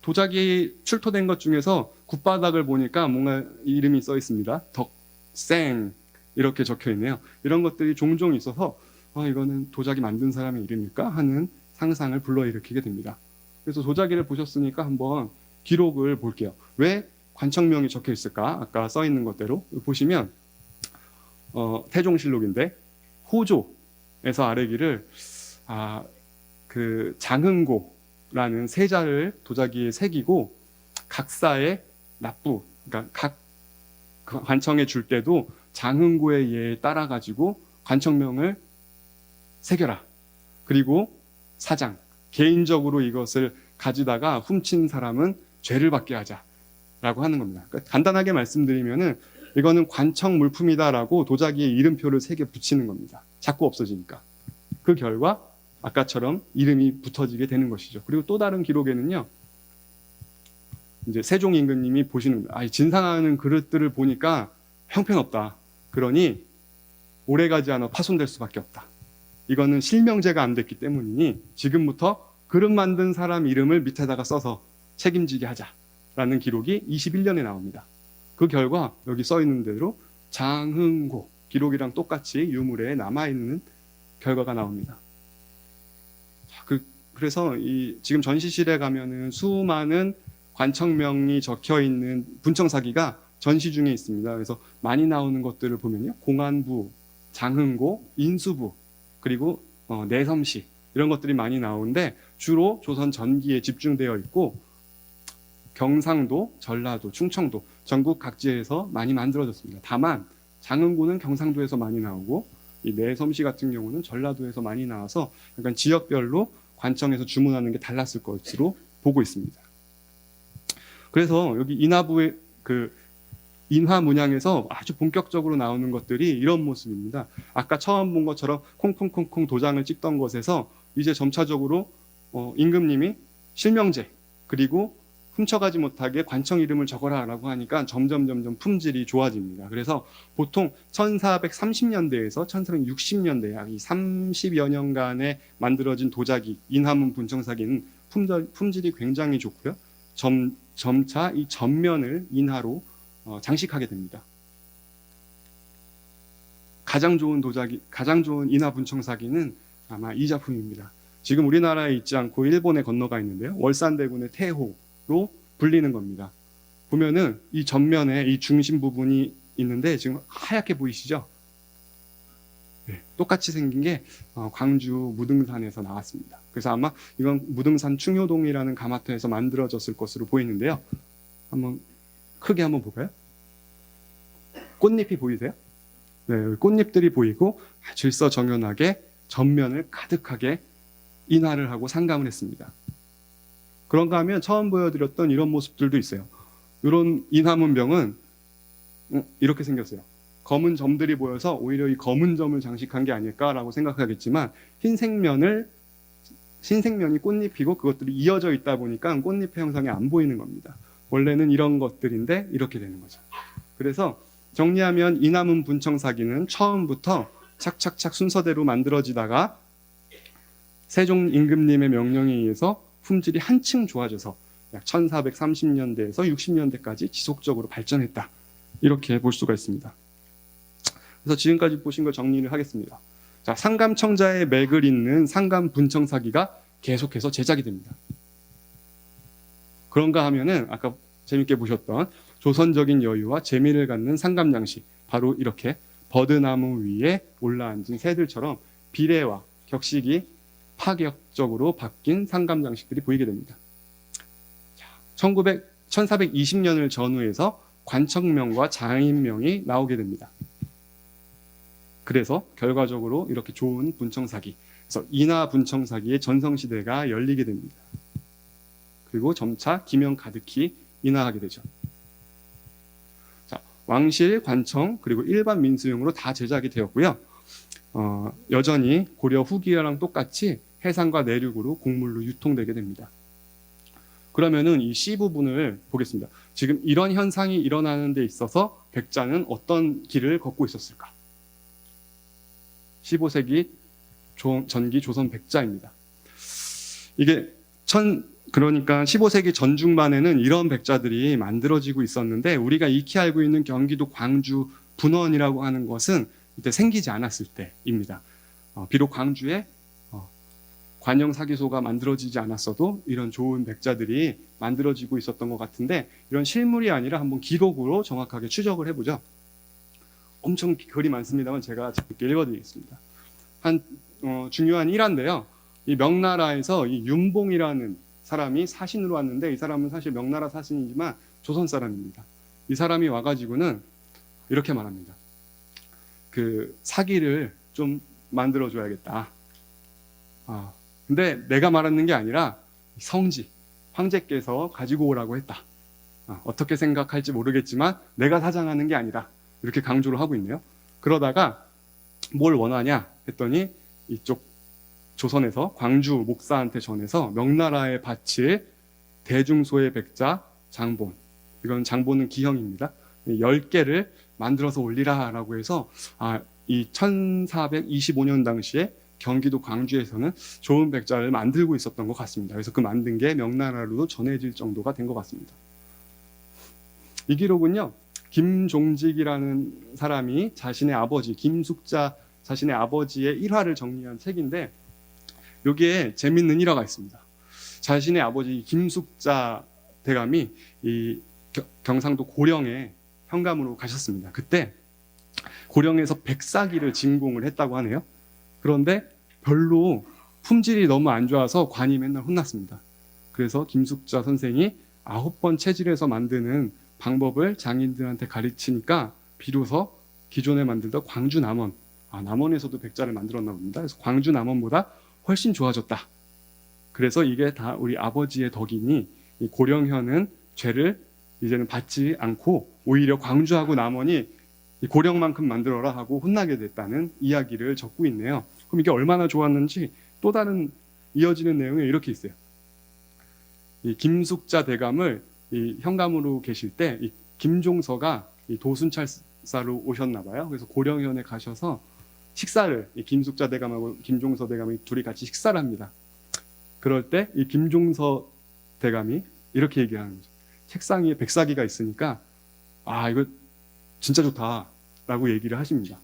Speaker 1: 도자기 출토된 것 중에서 굿바닥을 보니까 뭔가 이름이 써 있습니다. 덕생 이렇게 적혀 있네요. 이런 것들이 종종 있어서 이거는 도자기 만든 사람의 이름일까 하는 상상을 불러일으키게 됩니다. 그래서 도자기를 보셨으니까 한번 기록을 볼게요. 왜 관청명이 적혀 있을까? 아까 써 있는 것대로 보시면 태종실록인데 호조에서 아래기를 그 장흥고라는 세자를 도자기에 새기고 각사의 납부, 그러니까 각 관청에 줄 때도 장흥고의 예에 따라 가지고 관청명을 새겨라. 그리고 사장, 개인적으로 이것을 가지다가 훔친 사람은 죄를 받게 하자라고 하는 겁니다. 그러니까 간단하게 말씀드리면은 이거는 관청 물품이다라고 도자기에 이름표를 새겨 붙이는 겁니다. 자꾸 없어지니까. 그 결과 아까처럼 이름이 붙어지게 되는 것이죠. 그리고 또 다른 기록에는요, 이제 세종 임금님이 보시는 진상하는 그릇들을 보니까 형편없다. 그러니 오래가지 않아 파손될 수밖에 없다. 이거는 실명제가 안 됐기 때문이니 지금부터 그릇 만든 사람 이름을 밑에다가 써서 책임지게 하자라는 기록이 21년에 나옵니다. 그 결과 여기 써 있는 대로 장흥고 기록이랑 똑같이 유물에 남아있는 결과가 나옵니다. 그래서 지금 전시실에 가면은 수많은 관청명이 적혀 있는 분청사기가 전시 중에 있습니다. 그래서 많이 나오는 것들을 보면요, 공안부, 장흥고, 인수부, 그리고 내섬시 이런 것들이 많이 나오는데 주로 조선 전기에 집중되어 있고 경상도, 전라도, 충청도 전국 각지에서 많이 만들어졌습니다. 다만 장흥고는 경상도에서 많이 나오고 이 내섬시 같은 경우는 전라도에서 많이 나와서 약간 지역별로 관청에서 주문하는 게 달랐을 것으로 보고 있습니다. 그래서 여기 인하부의 인화 문양에서 아주 본격적으로 나오는 것들이 이런 모습입니다. 아까 처음 본 것처럼 콩콩콩콩 도장을 찍던 것에서 이제 점차적으로 임금님이 실명제 그리고 훔쳐가지 못하게 관청 이름을 적어라라고 하니까 점점 품질이 좋아집니다. 그래서 보통 1430년대에서 1460년대 약 이 30여 년간에 만들어진 도자기 인화문 분청사기는 품질이 굉장히 좋고요. 점차 이 전면을 인화로 장식하게 됩니다. 가장 좋은 인화 분청사기는 아마 이 작품입니다. 지금 우리나라에 있지 않고 일본에 건너가 있는데요. 월산대군의 태호로 불리는 겁니다. 보면은 이 전면에 이 중심 부분이 있는데 지금 하얗게 보이시죠? 네, 똑같이 생긴 게 광주 무등산에서 나왔습니다. 그래서 아마 이건 무등산 충효동이라는 가마터에서 만들어졌을 것으로 보이는데요. 한번 크게 한번 볼까요? 꽃잎이 보이세요? 네, 꽃잎들이 보이고 질서정연하게 전면을 가득하게 인화를 하고 상감을 했습니다. 그런가 하면 처음 보여드렸던 이런 모습들도 있어요. 이런 인화문병은 이렇게 생겼어요. 검은 점들이 보여서 오히려 이 검은 점을 장식한 게 아닐까라고 생각하겠지만 흰색면이 꽃잎이고 그것들이 이어져 있다 보니까 꽃잎의 형상이 안 보이는 겁니다. 원래는 이런 것들인데 이렇게 되는 거죠. 그래서 정리하면 인화문 분청사기는 처음부터 착착착 순서대로 만들어지다가 세종 임금님의 명령에 의해서 품질이 한층 좋아져서 약 1430년대에서 60년대까지 지속적으로 발전했다. 이렇게 볼 수가 있습니다. 그래서 지금까지 보신 걸 정리를 하겠습니다. 자, 상감청자의 맥을 잇는 상감 분청사기가 계속해서 제작이 됩니다. 그런가 하면은 아까 재밌게 보셨던 조선적인 여유와 재미를 갖는 상감 양식, 바로 이렇게 버드나무 위에 올라앉은 새들처럼 비례와 격식이 파격적으로 바뀐 상감 장식들이 보이게 됩니다. 1420년을 전후해서 관청명과 장인명이 나오게 됩니다. 그래서 결과적으로 이렇게 좋은 분청사기, 그래서 인화 분청사기의 전성시대가 열리게 됩니다. 그리고 점차 기명 가득히 인화하게 되죠. 자, 왕실, 관청, 그리고 일반 민수용으로 다 제작이 되었고요. 여전히 고려 후기랑 똑같이 해상과 내륙으로 곡물로 유통되게 됩니다. 그러면은 이 C 부분을 보겠습니다. 지금 이런 현상이 일어나는 데 있어서 백자는 어떤 길을 걷고 있었을까? 15세기 전기 조선 백자입니다. 이게 그러니까 15세기 전중반에는 이런 백자들이 만들어지고 있었는데 우리가 익히 알고 있는 경기도 광주 분원이라고 하는 것은 이때 생기지 않았을 때입니다. 비록 광주에 관영 사기소가 만들어지지 않았어도 이런 좋은 백자들이 만들어지고 있었던 것 같은데 이런 실물이 아니라 한번 기록으로 정확하게 추적을 해보죠. 엄청 글이 많습니다만 제가 재밌게 읽어드리겠습니다. 중요한 일화인데요. 이 명나라에서 이 윤봉이라는 사람이 사신으로 왔는데 이 사람은 사실 명나라 사신이지만 조선 사람입니다. 이 사람이 와가지고는 이렇게 말합니다. 그 사기를 좀 만들어줘야겠다. 근데 내가 말하는 게 아니라 성지, 황제께서 가지고 오라고 했다. 어떻게 생각할지 모르겠지만 내가 사장하는 게 아니다. 이렇게 강조를 하고 있네요. 그러다가 뭘 원하냐 했더니 이쪽 조선에서 광주 목사한테 전해서 명나라에 바칠 대중소의 백자 장본, 이건 장본은 기형입니다. 10개를 만들어서 올리라라고 해서 이 1425년 당시에 경기도 광주에서는 좋은 백자를 만들고 있었던 것 같습니다. 그래서 그 만든 게 명나라로도 전해질 정도가 된 것 같습니다. 이 기록은요, 김종직이라는 사람이 자신의 아버지 김숙자 자신의 아버지의 일화를 정리한 책인데 여기에 재밌는 일화가 있습니다. 자신의 아버지 김숙자 대감이 이 경상도 고령에 현감으로 가셨습니다. 그때 고령에서 백사기를 진공을 했다고 하네요. 그런데 별로 품질이 너무 안 좋아서 관이 맨날 혼났습니다. 그래서 김숙자 선생이 9번 체질해서 만드는 방법을 장인들한테 가르치니까 비로소 기존에 만들던 광주 남원, 남원에서도 백자를 만들었나 봅니다. 그래서 광주 남원보다 훨씬 좋아졌다. 그래서 이게 다 우리 아버지의 덕이니 이 고령현은 죄를 이제는 받지 않고 오히려 광주하고 남원이 이 고령만큼 만들어라 하고 혼나게 됐다는 이야기를 적고 있네요. 그럼 이게 얼마나 좋았는지 또 다른 이어지는 내용에 이렇게 있어요. 이 김숙자 대감을 이 현감으로 계실 때 이 김종서가 이 도순찰사로 오셨나 봐요. 그래서 고령현에 가셔서 식사를, 이 김숙자 대감하고 김종서 대감이 둘이 같이 식사를 합니다. 그럴 때 이 김종서 대감이 이렇게 얘기하는 거죠. 책상 위에 백사기가 있으니까 이거 진짜 좋다라고 얘기를 하십니다.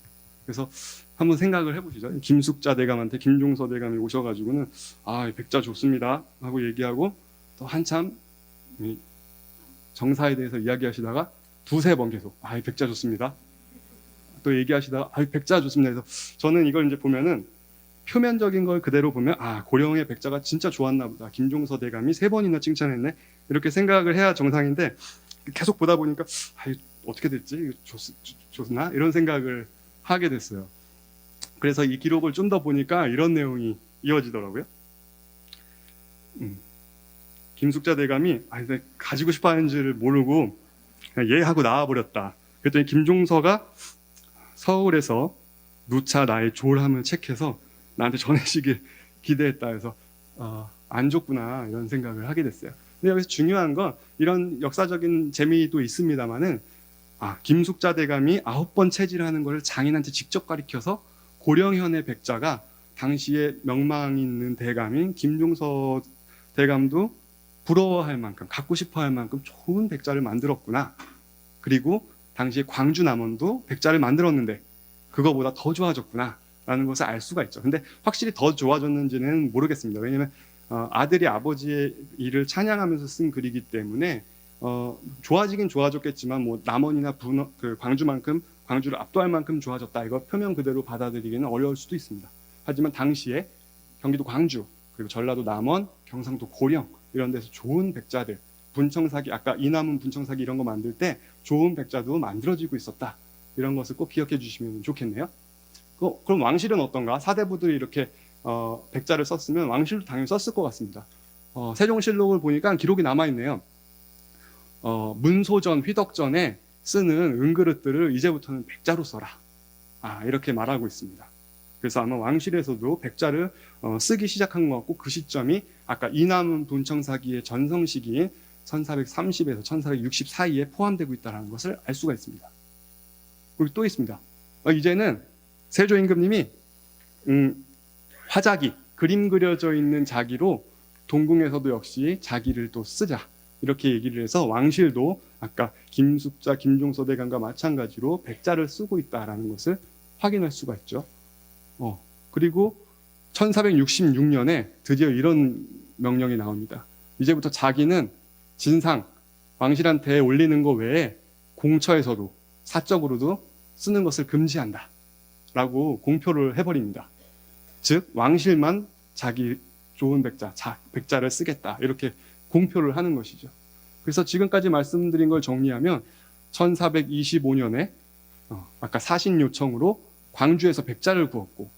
Speaker 1: 그래서 한번 생각을 해보시죠. 김숙자 대감한테 김종서 대감이 오셔가지고는 백자 좋습니다 하고 얘기하고 또 한참 정사에 대해서 이야기하시다가 두세 번 계속 백자 좋습니다 또 얘기하시다가 백자 좋습니다 해서 저는 이걸 이제 보면은 표면적인 걸 그대로 보면 고령의 백자가 진짜 좋았나 보다, 김종서 대감이 3번이나 칭찬했네, 이렇게 생각을 해야 정상인데 계속 보다 보니까 어떻게 됐지, 좋나 이런 생각을 하게 됐어요. 그래서 이 기록을 좀 더 보니까 이런 내용이 이어지더라고요. 김숙자 대감이 가지고 싶어 하는지를 모르고 그냥 예 하고 나와버렸다. 그랬더니 김종서가 서울에서 누차 나의 조울함을 책해서 나한테 전해지길 기대했다 해서 안 좋구나 이런 생각을 하게 됐어요. 근데 여기서 중요한 건 이런 역사적인 재미도 있습니다만은 김숙자 대감이 9번 체질하는 것을 장인한테 직접 가르쳐서 고령현의 백자가 당시에 명망 있는 대감인 김종서 대감도 부러워할 만큼, 갖고 싶어할 만큼 좋은 백자를 만들었구나. 그리고 당시에 광주 남원도 백자를 만들었는데 그거보다 더 좋아졌구나 라는 것을 알 수가 있죠. 근데 확실히 더 좋아졌는지는 모르겠습니다. 왜냐하면 아들이 아버지의 일을 찬양하면서 쓴 글이기 때문에 좋아지긴 좋아졌겠지만 뭐 남원이나 광주만큼, 광주를 압도할 만큼 좋아졌다, 이거 표면 그대로 받아들이기는 어려울 수도 있습니다. 하지만 당시에 경기도 광주, 그리고 전라도 남원, 경상도 고령 이런 데서 좋은 백자들, 분청사기, 아까 이남은 분청사기 이런 거 만들 때 좋은 백자도 만들어지고 있었다, 이런 것을 꼭 기억해 주시면 좋겠네요. 그럼 왕실은 어떤가? 사대부들이 이렇게 백자를 썼으면 왕실도 당연히 썼을 것 같습니다. 세종실록을 보니까 기록이 남아있네요. 문소전, 휘덕전에 쓰는 은그릇들을 이제부터는 백자로 써라, 이렇게 말하고 있습니다. 그래서 아마 왕실에서도 백자를 쓰기 시작한 것 같고, 그 시점이 아까 이남은 분청사기의 전성 시기인 1430에서 1460 사이에 포함되고 있다는 것을 알 수가 있습니다. 그리고 또 있습니다. 이제는 세조 임금님이 화자기, 그림 그려져 있는 자기로 동궁에서도 역시 자기를 또 쓰자, 이렇게 얘기를 해서 왕실도 아까 김숙자, 김종서 대감과 마찬가지로 백자를 쓰고 있다는 것을 확인할 수가 있죠. 그리고 1466년에 드디어 이런 명령이 나옵니다. 이제부터 자기는 진상, 왕실한테 올리는 것 외에 공처에서도 사적으로도 쓰는 것을 금지한다 라고 공표를 해버립니다. 즉 왕실만 자기 좋은 백자를 쓰겠다, 이렇게 공표를 하는 것이죠. 그래서 지금까지 말씀드린 걸 정리하면 1425년에 아까 사신 요청으로 광주에서 백자를 구웠고,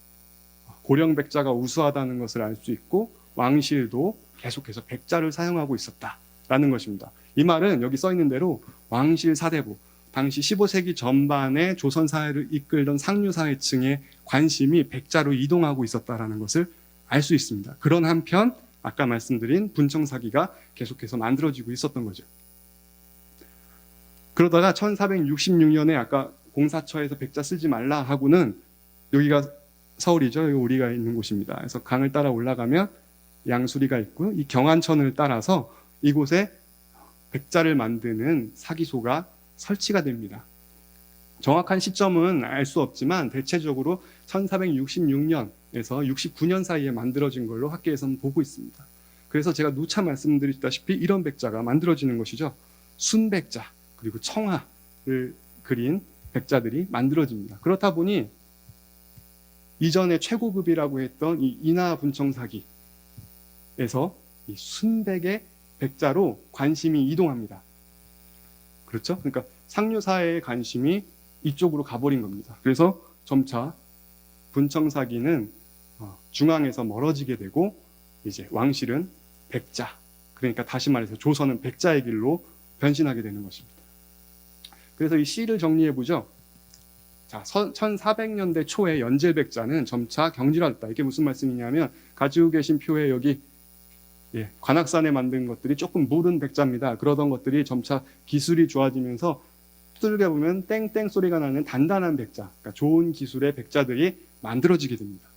Speaker 1: 고령 백자가 우수하다는 것을 알 수 있고, 왕실도 계속해서 백자를 사용하고 있었다라는 것입니다. 이 말은 여기 써 있는 대로 왕실 사대부, 당시 15세기 전반에 조선 사회를 이끌던 상류사회층의 관심이 백자로 이동하고 있었다는 것을 알 수 있습니다. 그런 한편 아까 말씀드린 분청사기가 계속해서 만들어지고 있었던 거죠. 그러다가 1466년에 아까 공사처에서 백자 쓰지 말라 하고는, 여기가 서울이죠. 여기 우리가 있는 곳입니다. 그래서 강을 따라 올라가면 양수리가 있고, 이 경안천을 따라서 이곳에 백자를 만드는 사기소가 설치가 됩니다. 정확한 시점은 알 수 없지만 대체적으로 1466년에서 69년 사이에 만들어진 걸로 학계에서는 보고 있습니다. 그래서 제가 누차 말씀드렸다시피 이런 백자가 만들어지는 것이죠. 순백자, 그리고 청하를 그린 백자들이 만들어집니다. 그렇다 보니 이전에 최고급이라고 했던 이 인하분청사기에서 이 순백의 백자로 관심이 이동합니다. 그렇죠? 그러니까 상류사회의 관심이 이쪽으로 가버린 겁니다. 그래서 점차 분청사기는 중앙에서 멀어지게 되고, 이제 왕실은 백자, 그러니까 다시 말해서 조선은 백자의 길로 변신하게 되는 것입니다. 그래서 이 시를 정리해 보죠. 자, 1400년대 초에 연질백자는 점차 경질화됐다. 이게 무슨 말씀이냐면, 가지고 계신 표에 여기 관악산에 만든 것들이 조금 무른 백자입니다. 그러던 것들이 점차 기술이 좋아지면서 두들겨 보면 땡땡 소리가 나는 단단한 백자, 그러니까 좋은 기술의 백자들이 만들어지게 됩니다.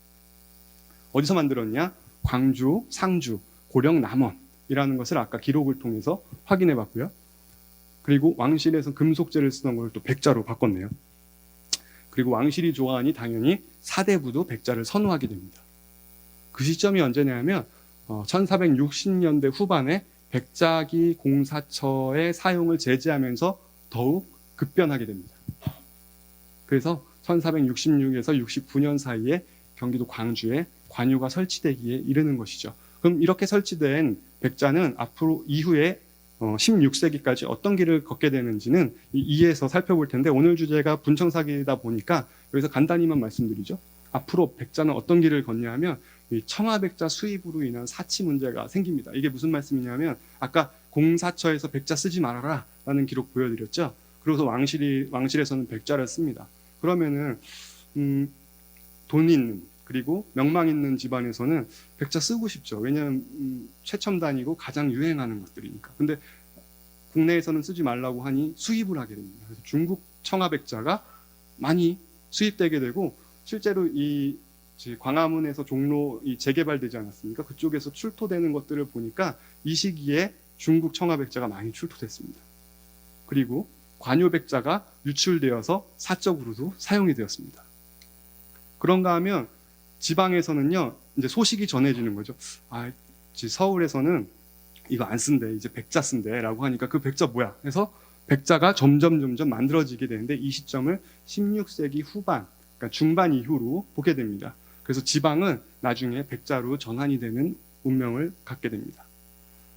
Speaker 1: 어디서 만들었냐? 광주, 상주, 고령, 남원이라는 것을 아까 기록을 통해서 확인해 봤고요. 그리고 왕실에서 금속재를 쓰던 걸 또 백자로 바꿨네요. 그리고 왕실이 좋아하니 당연히 사대부도 백자를 선호하게 됩니다. 그 시점이 언제냐면 1460년대 후반에 백자기 공사처의 사용을 제재하면서 더욱 급변하게 됩니다. 그래서 1466에서 69년 사이에 경기도 광주에 관유가 설치되기에 이르는 것이죠. 그럼 이렇게 설치된 백자는 앞으로 이후에 16세기까지 어떤 길을 걷게 되는지는 2에서 살펴볼 텐데, 오늘 주제가 분청사기이다 보니까 여기서 간단히만 말씀드리죠. 앞으로 백자는 어떤 길을 걷냐 하면 이 청아백자 수입으로 인한 사치 문제가 생깁니다. 이게 무슨 말씀이냐면 아까 공사처에서 백자 쓰지 말아라 라는 기록 보여드렸죠. 그래서 왕실에서는 백자를 씁니다. 그러면은 돈 있는 그리고 명망 있는 집안에서는 백자 쓰고 싶죠. 왜냐하면 최첨단이고 가장 유행하는 것들이니까. 근데 국내에서는 쓰지 말라고 하니 수입을 하게 됩니다. 그래서 중국 청아백자가 많이 수입되게 되고, 실제로 이 광화문에서 종로 재개발되지 않았습니까? 그쪽에서 출토되는 것들을 보니까 이 시기에 중국 청아백자가 많이 출토됐습니다. 그리고 관요백자가 유출되어서 사적으로도 사용이 되었습니다. 그런가 하면 지방에서는요, 이제 소식이 전해지는 거죠. 서울에서는 이거 안 쓴대, 이제 백자 쓴대라고 하니까 그 백자 뭐야? 해서 백자가 점점 만들어지게 되는데, 이 시점을 16세기 후반, 그러니까 중반 이후로 보게 됩니다. 그래서 지방은 나중에 백자로 전환이 되는 운명을 갖게 됩니다.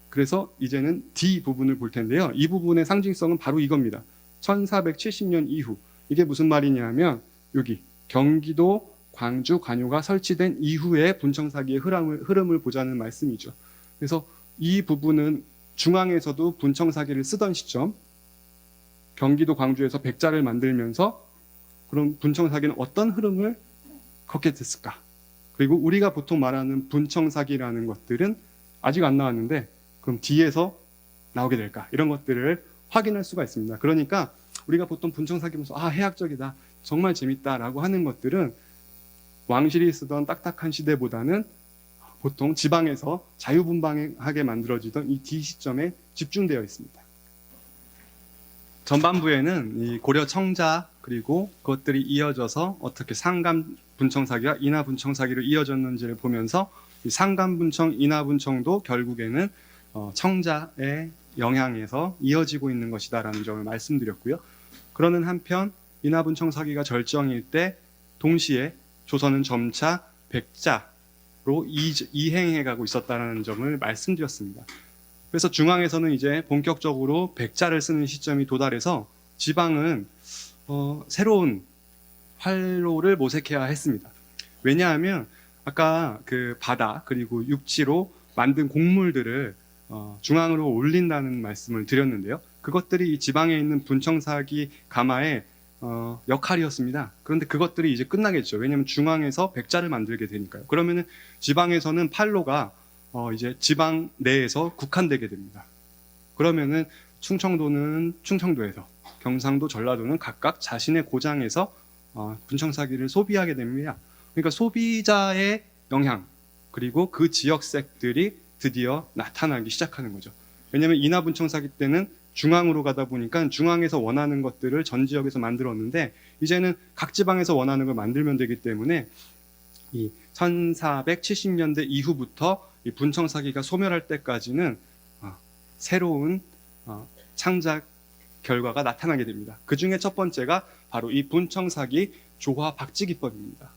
Speaker 1: 그래서 이제는 D 부분을 볼 텐데요. 이 부분의 상징성은 바로 이겁니다. 1470년 이후. 이게 무슨 말이냐면 여기 경기도 광주 관유가 설치된 이후의 분청사기의 흐름을 보자는 말씀이죠. 그래서 이 부분은 중앙에서도 분청사기를 쓰던 시점, 경기도 광주에서 백자를 만들면서 그럼 분청사기는 어떤 흐름을 걷게 됐을까? 그리고 우리가 보통 말하는 분청사기라는 것들은 아직 안 나왔는데 그럼 뒤에서 나오게 될까? 이런 것들을 확인할 수가 있습니다. 그러니까 우리가 보통 분청사기면서 해학적이다, 정말 재밌다라고 하는 것들은 왕실이 쓰던 딱딱한 시대보다는 보통 지방에서 자유분방하게 만들어지던 이 D 시점에 집중되어 있습니다. 전반부에는 이 고려 청자 그리고 그것들이 이어져서 어떻게 상감 분청사기와 인하 분청사기로 이어졌는지를 보면서 이 상감 분청, 인하 분청도 결국에는 청자의 영향에서 이어지고 있는 것이다라는 점을 말씀드렸고요. 그러는 한편 인하 분청사기가 절정일 때 동시에 조선은 점차 백자로 이행해가고 있었다는 점을 말씀드렸습니다. 그래서 중앙에서는 이제 본격적으로 백자를 쓰는 시점이 도달해서 지방은 새로운 활로를 모색해야 했습니다. 왜냐하면 아까 그 바다 그리고 육지로 만든 곡물들을 중앙으로 올린다는 말씀을 드렸는데요. 그것들이 이 지방에 있는 분청사기 가마의 역할이었습니다. 그런데 그것들이 이제 끝나겠죠. 왜냐하면 중앙에서 백자를 만들게 되니까요. 그러면은 지방에서는 팔로가 이제 지방 내에서 국한되게 됩니다. 그러면은 충청도는 충청도에서, 경상도, 전라도는 각각 자신의 고장에서 분청사기를 소비하게 됩니다. 그러니까 소비자의 영향 그리고 그 지역색들이 드디어 나타나기 시작하는 거죠. 왜냐하면 인하 분청사기 때는 중앙으로 가다 보니까 중앙에서 원하는 것들을 전 지역에서 만들었는데 이제는 각 지방에서 원하는 걸 만들면 되기 때문에 이 1470년대 이후부터 이 분청사기가 소멸할 때까지는 새로운 창작 결과가 나타나게 됩니다. 그 중에 첫 번째가 바로 이 분청사기 조화 박지기법입니다.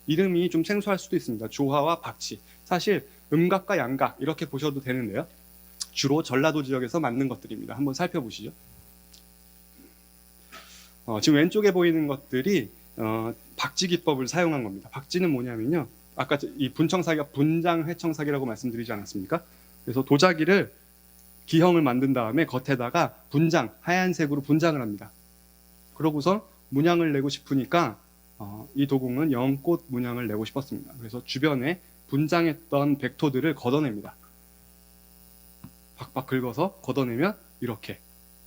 Speaker 1: 이름이 좀 생소할 수도 있습니다. 조화와 박지. 사실 음각과 양각 이렇게 보셔도 되는데요. 주로 전라도 지역에서 만든 것들입니다. 한번 살펴보시죠. 지금 왼쪽에 보이는 것들이 박지기법을 사용한 겁니다. 박지는 뭐냐면요. 아까 이 분청사기가 분장회청사기라고 말씀드리지 않았습니까? 그래서 도자기를 기형을 만든 다음에 겉에다가 하얀색으로 분장을 합니다. 그러고서 문양을 내고 싶으니까 이 도공은 연꽃 문양을 내고 싶었습니다. 그래서 주변에 분장했던 백토들을 걷어냅니다. 박박 긁어서 걷어내면 이렇게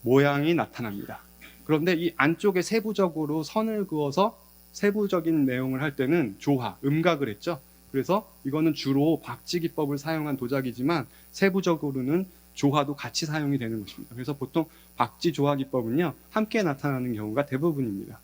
Speaker 1: 모양이 나타납니다. 그런데 이 안쪽에 세부적으로 선을 그어서 세부적인 내용을 할 때는 조화, 음각을 했죠. 그래서 이거는 주로 박쥐기법을 사용한 도자기지만 세부적으로는 조화도 같이 사용이 되는 것입니다. 그래서 보통 박쥐 조화 기법은요, 함께 나타나는 경우가 대부분입니다.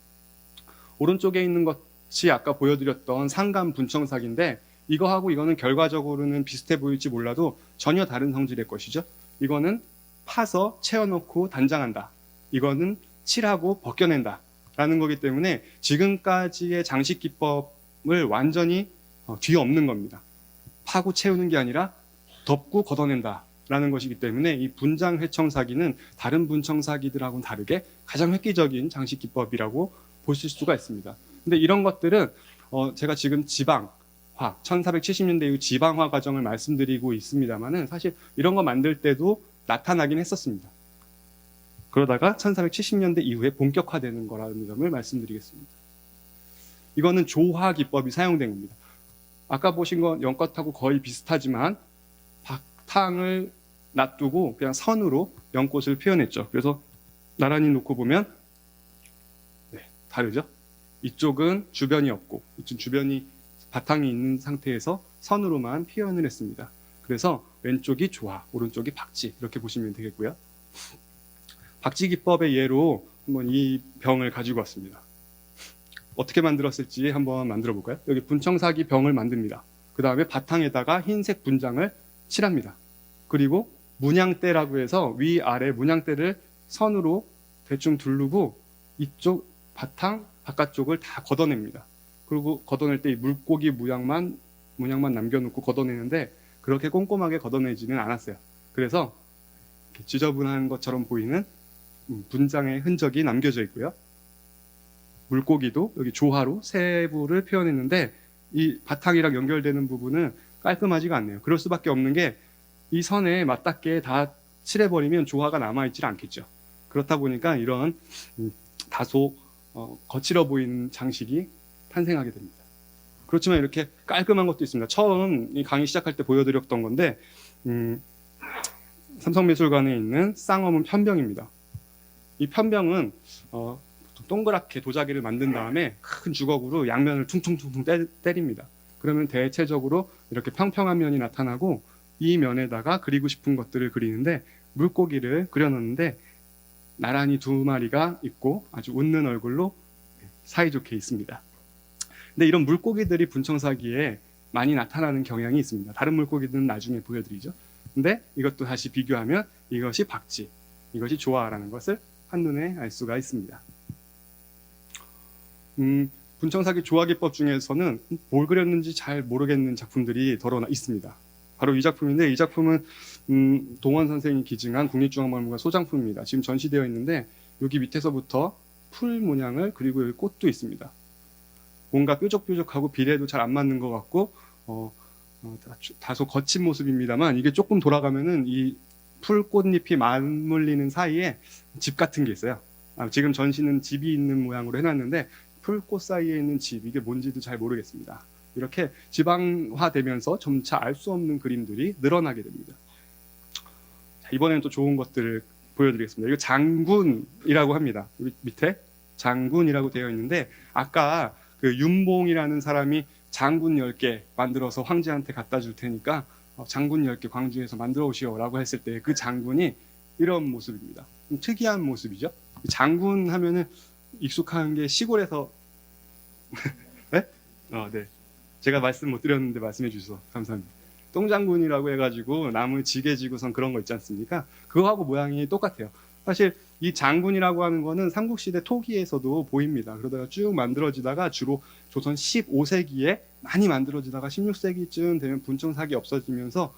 Speaker 1: 오른쪽에 있는 것이 아까 보여드렸던 상감 분청삭인데, 이거하고 이거는 결과적으로는 비슷해 보일지 몰라도 전혀 다른 성질의 것이죠. 이거는 파서 채워놓고 단장한다. 이거는 칠하고 벗겨낸다 라는 거기 때문에 지금까지의 장식 기법을 완전히 뒤엎는 겁니다. 파고 채우는 게 아니라 덮고 걷어낸다 라는 것이기 때문에 이 분장 회청사기는 다른 분청사기들하고는 다르게 가장 획기적인 장식 기법이라고 보실 수가 있습니다. 근데 이런 것들은 제가 지금 지방화, 1470년대 이후 지방화 과정을 말씀드리고 있습니다만은 사실 이런 거 만들 때도 나타나긴 했었습니다. 그러다가 1470년대 이후에 본격화되는 거라는 점을 말씀드리겠습니다. 이거는 조화 기법이 사용된 겁니다. 아까 보신 건 연꽃하고 거의 비슷하지만 바탕을 놔두고 그냥 선으로 연꽃을 표현했죠. 그래서 나란히 놓고 보면 다르죠? 이쪽은 주변이 없고 이쪽 주변이 바탕이 있는 상태에서 선으로만 표현을 했습니다. 그래서 왼쪽이 조화, 오른쪽이 박쥐 이렇게 보시면 되겠고요. 박쥐 기법의 예로 한번 이 병을 가지고 왔습니다. 어떻게 만들었을지 한번 만들어 볼까요? 여기 분청사기 병을 만듭니다. 그 다음에 바탕에다가 흰색 분장을 칠합니다. 그리고 문양대라고 해서 위아래 문양대를 선으로 대충 두르고 이쪽 바탕, 바깥쪽을 다 걷어냅니다. 그리고 걷어낼 때 이 물고기 문양만 남겨놓고 걷어내는데 그렇게 꼼꼼하게 걷어내지는 않았어요. 그래서 이렇게 지저분한 것처럼 보이는 분장의 흔적이 남겨져 있고요. 물고기도 여기 조화로 세부를 표현했는데 이 바탕이랑 연결되는 부분은 깔끔하지가 않네요. 그럴 수밖에 없는 게 이 선에 맞닿게 다 칠해버리면 조화가 남아있지 않겠죠. 그렇다 보니까 이런 다소 거칠어 보이는 장식이 탄생하게 됩니다. 그렇지만 이렇게 깔끔한 것도 있습니다. 처음 이 강의 시작할 때 보여드렸던 건데 삼성미술관에 있는 쌍어문 편병입니다. 이 편병은 동그랗게 도자기를 만든 다음에 큰 주걱으로 양면을 퉁퉁퉁퉁 때립니다. 그러면 대체적으로 이렇게 평평한 면이 나타나고 이 면에다가 그리고 싶은 것들을 그리는데 물고기를 그려놓는데 나란히 두 마리가 있고 아주 웃는 얼굴로 사이좋게 있습니다. 근데 이런 물고기들이 분청사기에 많이 나타나는 경향이 있습니다. 다른 물고기들은 나중에 보여드리죠. 근데 이것도 다시 비교하면 이것이 박쥐, 이것이 조화라는 것을 한눈에 알 수가 있습니다. 분청사기 조화기법 중에서는 뭘 그렸는지 잘 모르겠는 작품들이 더러 있습니다. 바로 이 작품인데 이 작품은 동원 선생이 기증한 국립중앙박물관 소장품입니다. 지금 전시되어 있는데 여기 밑에서부터 풀 모양을 그리고 여기 꽃도 있습니다. 뭔가 뾰족뾰족하고 비례도 잘 안 맞는 것 같고 다소 거친 모습입니다만 이게 조금 돌아가면은 이 풀 꽃잎이 맞물리는 사이에 집 같은 게 있어요. 지금 전시는 집이 있는 모양으로 해놨는데 풀꽃 사이에 있는 집, 이게 뭔지도 잘 모르겠습니다. 이렇게 지방화되면서 점차 알 수 없는 그림들이 늘어나게 됩니다. 자, 이번에는 또 좋은 것들을 보여드리겠습니다. 이거 장군이라고 합니다. 여기 밑에 장군이라고 되어 있는데 아까 그 윤봉이라는 사람이 장군 10개 만들어서 황제한테 갖다 줄 테니까 장군 10개 광주에서 만들어 오시오라고 했을 때 그 장군이 이런 모습입니다. 좀 특이한 모습이죠. 장군 하면은 익숙한 게 시골에서 네? 네. 제가 말씀 못 드렸는데 말씀해 주셔서 감사합니다. 똥장군이라고 해가지고 나무 지게 지고선 그런 거 있지 않습니까? 그거하고 모양이 똑같아요. 사실 이 장군이라고 하는 거는 삼국시대 토기에서도 보입니다. 그러다가 쭉 만들어지다가 주로 조선 15세기에 많이 만들어지다가 16세기쯤 되면 분청사기 없어지면서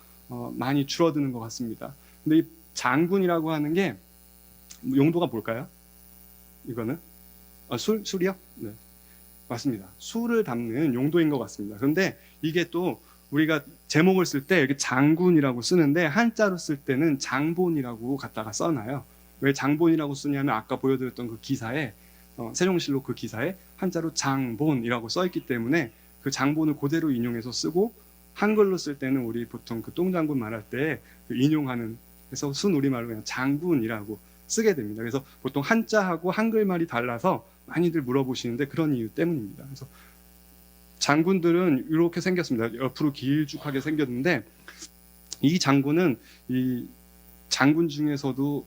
Speaker 1: 많이 줄어드는 것 같습니다. 근데 이 장군이라고 하는 게 용도가 뭘까요? 이거는 술이요? 네. 맞습니다. 술을 담는 용도인 것 같습니다. 그런데 이게 또 우리가 제목을 쓸 때 이렇게 장군이라고 쓰는데 한자로 쓸 때는 장본이라고 갖다가 써놔요. 왜 장본이라고 쓰냐면 아까 보여드렸던 그 기사에 세종실록 그 기사에 한자로 장본이라고 써있기 때문에 그 장본을 그대로 인용해서 쓰고 한글로 쓸 때는 우리 보통 그 똥장군 말할 때 그 인용하는 그래서 순우리말로 그냥 장군이라고 쓰게 됩니다. 그래서 보통 한자하고 한글말이 달라서 많이들 물어보시는데 그런 이유 때문입니다. 그래서 장군들은 이렇게 생겼습니다. 옆으로 길쭉하게 생겼는데 이 장군은 이 장군 중에서도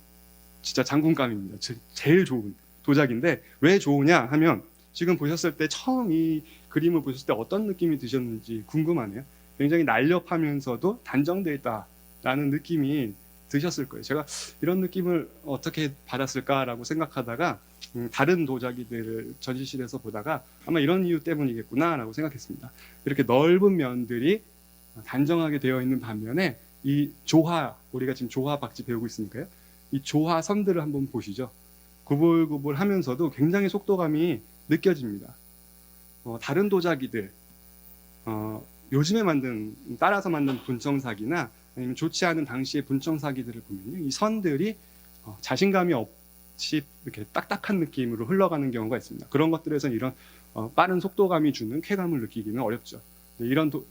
Speaker 1: 진짜 장군감입니다. 제일 좋은 도자기인데 왜 좋으냐 하면 지금 보셨을 때 처음 이 그림을 보셨을 때 어떤 느낌이 드셨는지 궁금하네요. 굉장히 날렵하면서도 단정되어 있다라는 느낌이 드셨을 거예요. 제가 이런 느낌을 어떻게 받았을까라고 생각하다가 다른 도자기들을 전시실에서 보다가 아마 이런 이유 때문이겠구나라고 생각했습니다. 이렇게 넓은 면들이 단정하게 되어 있는 반면에 이 조화, 우리가 지금 조화 박지 배우고 있으니까요. 이 조화 선들을 한번 보시죠. 구불구불 하면서도 굉장히 속도감이 느껴집니다. 다른 도자기들, 요즘에 따라서 만든 분청사기나 아니면 좋지 않은 당시의 분청사기들을 보면요. 이 선들이 자신감이 없이 이렇게 딱딱한 느낌으로 흘러가는 경우가 있습니다. 그런 것들에서 이런 빠른 속도감이 주는 쾌감을 느끼기는 어렵죠.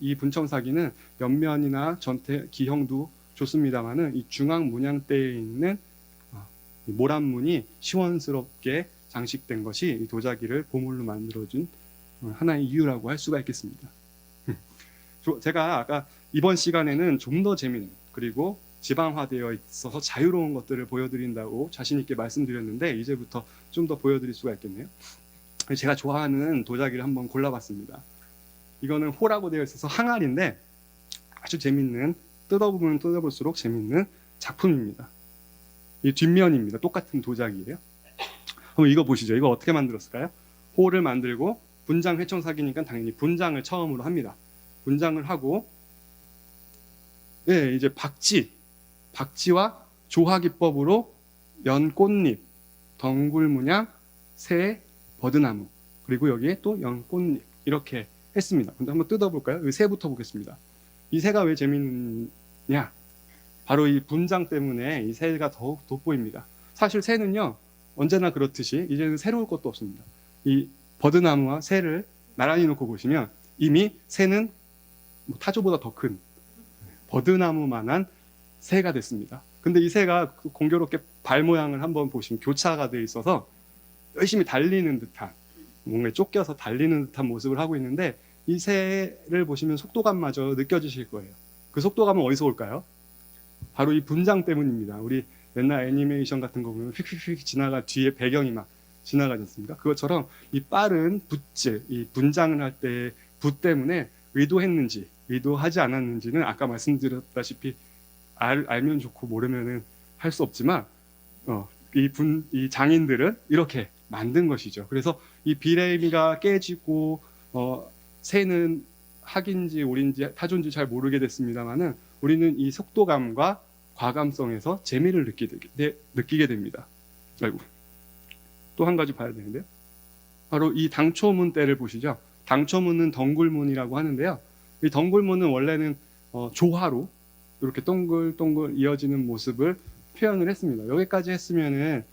Speaker 1: 이 분청사기는 옆면이나 전체 기형도 좋습니다만은 이 중앙 문양대에 있는 모란문이 시원스럽게 장식된 것이 이 도자기를 보물로 만들어준 하나의 이유라고 할 수가 있겠습니다. 제가 아까 이번 시간에는 좀 더 재밌는 그리고 지방화되어 있어서 자유로운 것들을 보여드린다고 자신 있게 말씀드렸는데 이제부터 좀 더 보여드릴 수가 있겠네요. 제가 좋아하는 도자기를 한번 골라봤습니다. 이거는 호라고 되어 있어서 항아리인데 아주 재밌는, 뜯어보면 뜯어볼수록 재밌는 작품입니다. 이 뒷면입니다. 똑같은 도자기예요. 한번 이거 보시죠. 이거 어떻게 만들었을까요? 호를 만들고 분장 회청사기니까 당연히 분장을 처음으로 합니다. 분장을 하고 이제 박지와 조화 기법으로 연꽃잎, 덩굴문양, 새, 버드나무, 그리고 여기에 또 연꽃잎 이렇게 했습니다. 근데 한번 뜯어볼까요? 이 새부터 보겠습니다. 이 새가 왜 재밌느냐? 바로 이 분장 때문에 이 새가 더욱 돋보입니다. 사실 새는요, 언제나 그렇듯이 이제는 새로울 것도 없습니다. 이 버드나무와 새를 나란히 놓고 보시면 이미 새는 타조보다 더 큰 버드나무만한 새가 됐습니다. 근데 이 새가 공교롭게 발 모양을 한번 보시면 교차가 되어 있어서 열심히 달리는 듯한, 뭔가 쫓겨서 달리는 듯한 모습을 하고 있는데 이 새를 보시면 속도감마저 느껴지실 거예요. 그 속도감은 어디서 올까요? 바로 이 분장 때문입니다. 우리 옛날 애니메이션 같은 거 보면 휙휙휙 지나가 뒤에 배경이 막 지나가지 않습니까? 그것처럼 이 빠른 붓질, 이 분장을 할 때 붓 때문에 의도했는지 의도하지 않았는지는 아까 말씀드렸다시피 알면 좋고 모르면은 할 수 없지만 이 장인들은 이렇게 만든 것이죠. 그래서 이 비레미가 깨지고 새는 학인지 오리인지 타조인지 잘 모르게 됐습니다만은 우리는 이 속도감과 과감성에서 재미를 느끼게 됩니다. 아이고. 또 한 가지 봐야 되는데요. 바로 이 당초문 때를 보시죠. 당초문은 덩굴문이라고 하는데요. 이 덩굴문은 원래는 조화로 이렇게 동글동글 이어지는 모습을 표현을 했습니다. 여기까지 했으면은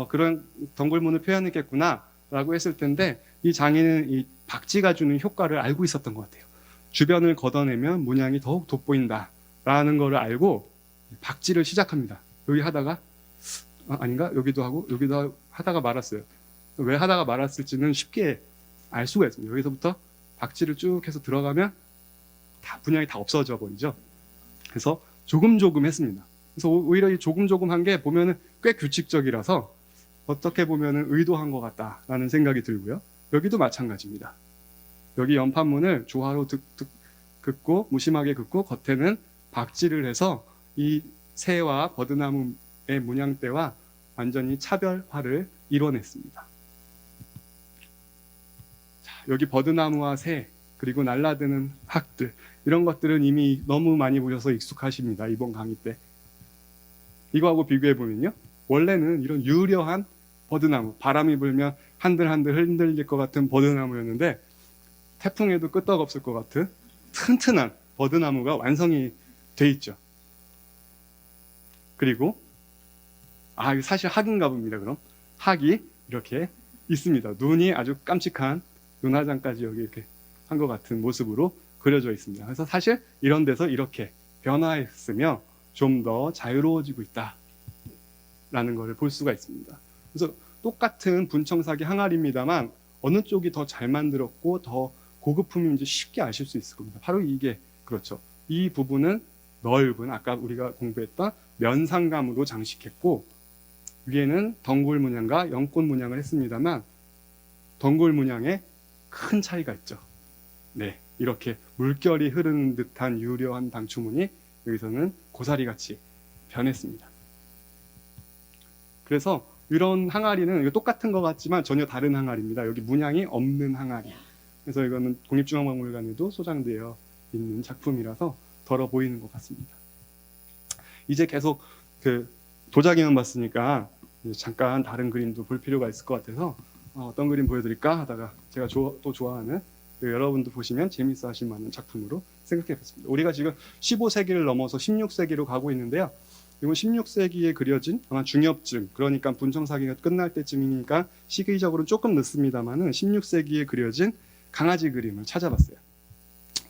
Speaker 1: 그런 덩굴문을 표현했겠구나라고 했을 텐데 이 장인은 이 박지가 주는 효과를 알고 있었던 것 같아요. 주변을 걷어내면 문양이 더욱 돋보인다라는 것을 알고 박지를 시작합니다. 여기 하다가 아닌가? 여기도 하고 여기도 하다가 말았어요. 왜 하다가 말았을지는 쉽게 알 수가 있습니다. 여기서부터 박지를 쭉 해서 들어가면 문양이 다 없어져 버리죠. 그래서 조금 했습니다. 그래서 오히려 이 조금 한 게 보면은 꽤 규칙적이라서 어떻게 보면은 의도한 것 같다라는 생각이 들고요. 여기도 마찬가지입니다. 여기 연판문을 조화로 긋고 무심하게 긋고 겉에는 박지를 해서 이 새와 버드나무의 문양대와 완전히 차별화를 이뤄냈습니다. 자, 여기 버드나무와 새 그리고 날라드는 학들 이런 것들은 이미 너무 많이 보셔서 익숙하십니다. 이번 강의 때. 이거하고 비교해 보면요. 원래는 이런 유려한 버드나무, 바람이 불면 한들한들 흔들릴 것 같은 버드나무였는데 태풍에도 끄떡없을 것 같은 튼튼한 버드나무가 완성이 돼 있죠. 그리고 이거 사실 학인가 봅니다. 그럼 학이 이렇게 있습니다. 눈이 아주 깜찍한 눈화장까지 여기 이렇게 한 것 같은 모습으로 그려져 있습니다. 그래서 사실 이런 데서 이렇게 변화했으며 좀 더 자유로워지고 있다라는 것을 볼 수가 있습니다. 그래서 똑같은 분청사기 항아리입니다만 어느 쪽이 더 잘 만들었고 더 고급품인지 쉽게 아실 수 있을 겁니다. 바로 이게 그렇죠. 이 부분은 넓은 아까 우리가 공부했던 면상감으로 장식했고 위에는 덩굴 문양과 연꽃 문양을 했습니다만 덩굴 문양에 큰 차이가 있죠. 네, 이렇게 물결이 흐르는 듯한 유려한 방추문이 여기서는 고사리같이 변했습니다. 그래서 이런 항아리는 똑같은 것 같지만 전혀 다른 항아리입니다. 여기 문양이 없는 항아리. 그래서 이거는 국립중앙박물관에도 소장되어 있는 작품이라서 덜어 보이는 것 같습니다. 이제 계속 그 도자기만 봤으니까 잠깐 다른 그림도 볼 필요가 있을 것 같아서 어떤 그림 보여드릴까 하다가 제가 또 좋아하는 여러분도 보시면 재밌어 하실 만한 작품으로 생각해 봤습니다. 우리가 지금 15세기를 넘어서 16세기로 가고 있는데요. 이건 16세기에 그려진 아마 중엽쯤, 그러니까 분청사기가 끝날 때쯤이니까 시기적으로는 조금 늦습니다만은 16세기에 그려진 강아지 그림을 찾아봤어요.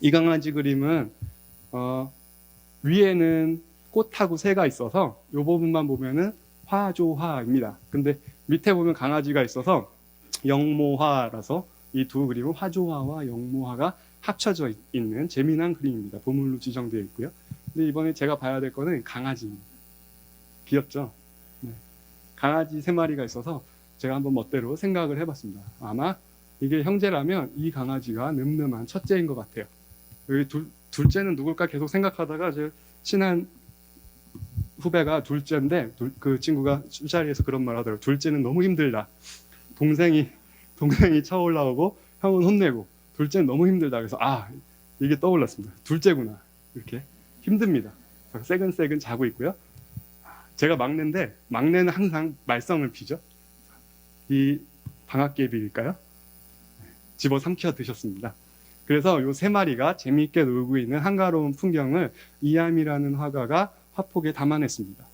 Speaker 1: 이 강아지 그림은 위에는 꽃하고 새가 있어서 이 부분만 보면은 화조화입니다. 근데 밑에 보면 강아지가 있어서 영모화라서 이 두 그림은 화조화와 영모화가 합쳐져 있는 재미난 그림입니다. 보물로 지정되어 있고요. 근데 이번에 제가 봐야 될 거는 강아지입니다. 귀엽죠? 네. 강아지 3마리가 있어서 제가 한번 멋대로 생각을 해봤습니다. 아마 이게 형제라면 이 강아지가 늠름한 첫째인 것 같아요. 여기 둘째는 누굴까 계속 생각하다가 제 친한 후배가 둘째인데 그 친구가 술자리에서 그런 말 하더라고요. 둘째는 너무 힘들다. 동생이 쳐 올라오고 형은 혼내고 둘째는 너무 힘들다. 그래서 이게 떠올랐습니다. 둘째구나. 이렇게 힘듭니다. 새근새근 자고 있고요. 제가 막내인데 막내는 항상 말썽을 피죠. 이 방앗개비일까요? 집어삼켜 드셨습니다. 그래서 이 3마리가 재미있게 놀고 있는 한가로운 풍경을 이암이라는 화가가 화폭에 담아냈습니다.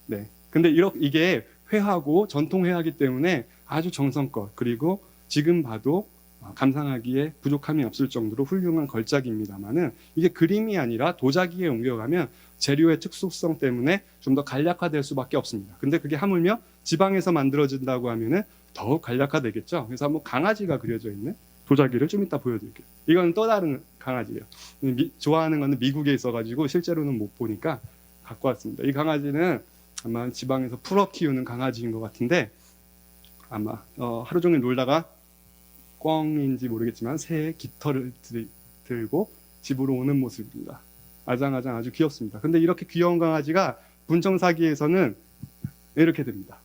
Speaker 1: 네. 근데 이게 회화고 전통 회화이기 때문에 아주 정성껏 그리고 지금 봐도 감상하기에 부족함이 없을 정도로 훌륭한 걸작입니다만은 이게 그림이 아니라 도자기에 옮겨가면 재료의 특수성 때문에 좀 더 간략화될 수밖에 없습니다. 근데 그게 하물며 지방에서 만들어진다고 하면은 더욱 간략화되겠죠. 그래서 한번 강아지가 그려져 있는 도자기를 좀 이따 보여드릴게요. 이건 또 다른 강아지예요. 좋아하는 거는 미국에 있어가지고 실제로는 못 보니까 갖고 왔습니다. 이 강아지는 아마 지방에서 풀어 키우는 강아지인 것 같은데 아마 하루 종일 놀다가 꿩인지 모르겠지만 새의 깃털을 들고 집으로 오는 모습입니다. 아장아장 아주 귀엽습니다. 근데 이렇게 귀여운 강아지가 분청사기에서는 이렇게 됩니다.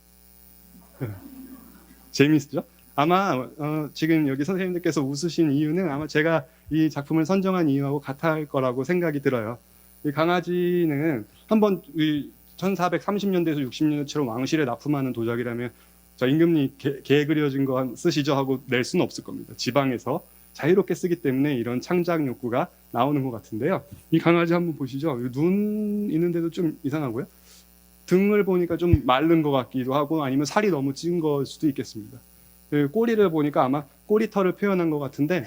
Speaker 1: 재미있죠? 아마 지금 여기 선생님들께서 웃으신 이유는 아마 제가 이 작품을 선정한 이유하고 같을 거라고 생각이 들어요. 이 강아지는 한번 1430년대에서 60년대처럼 왕실에 납품하는 도자기라면 자, 임금님 개 그려진 거 쓰시죠 하고 낼 수는 없을 겁니다. 지방에서 자유롭게 쓰기 때문에 이런 창작 욕구가 나오는 것 같은데요. 이 강아지 한번 보시죠. 눈 있는데도 좀 이상하고요. 등을 보니까 좀 마른 것 같기도 하고 아니면 살이 너무 찐 걸 수도 있겠습니다. 꼬리를 보니까 아마 꼬리털을 표현한 것 같은데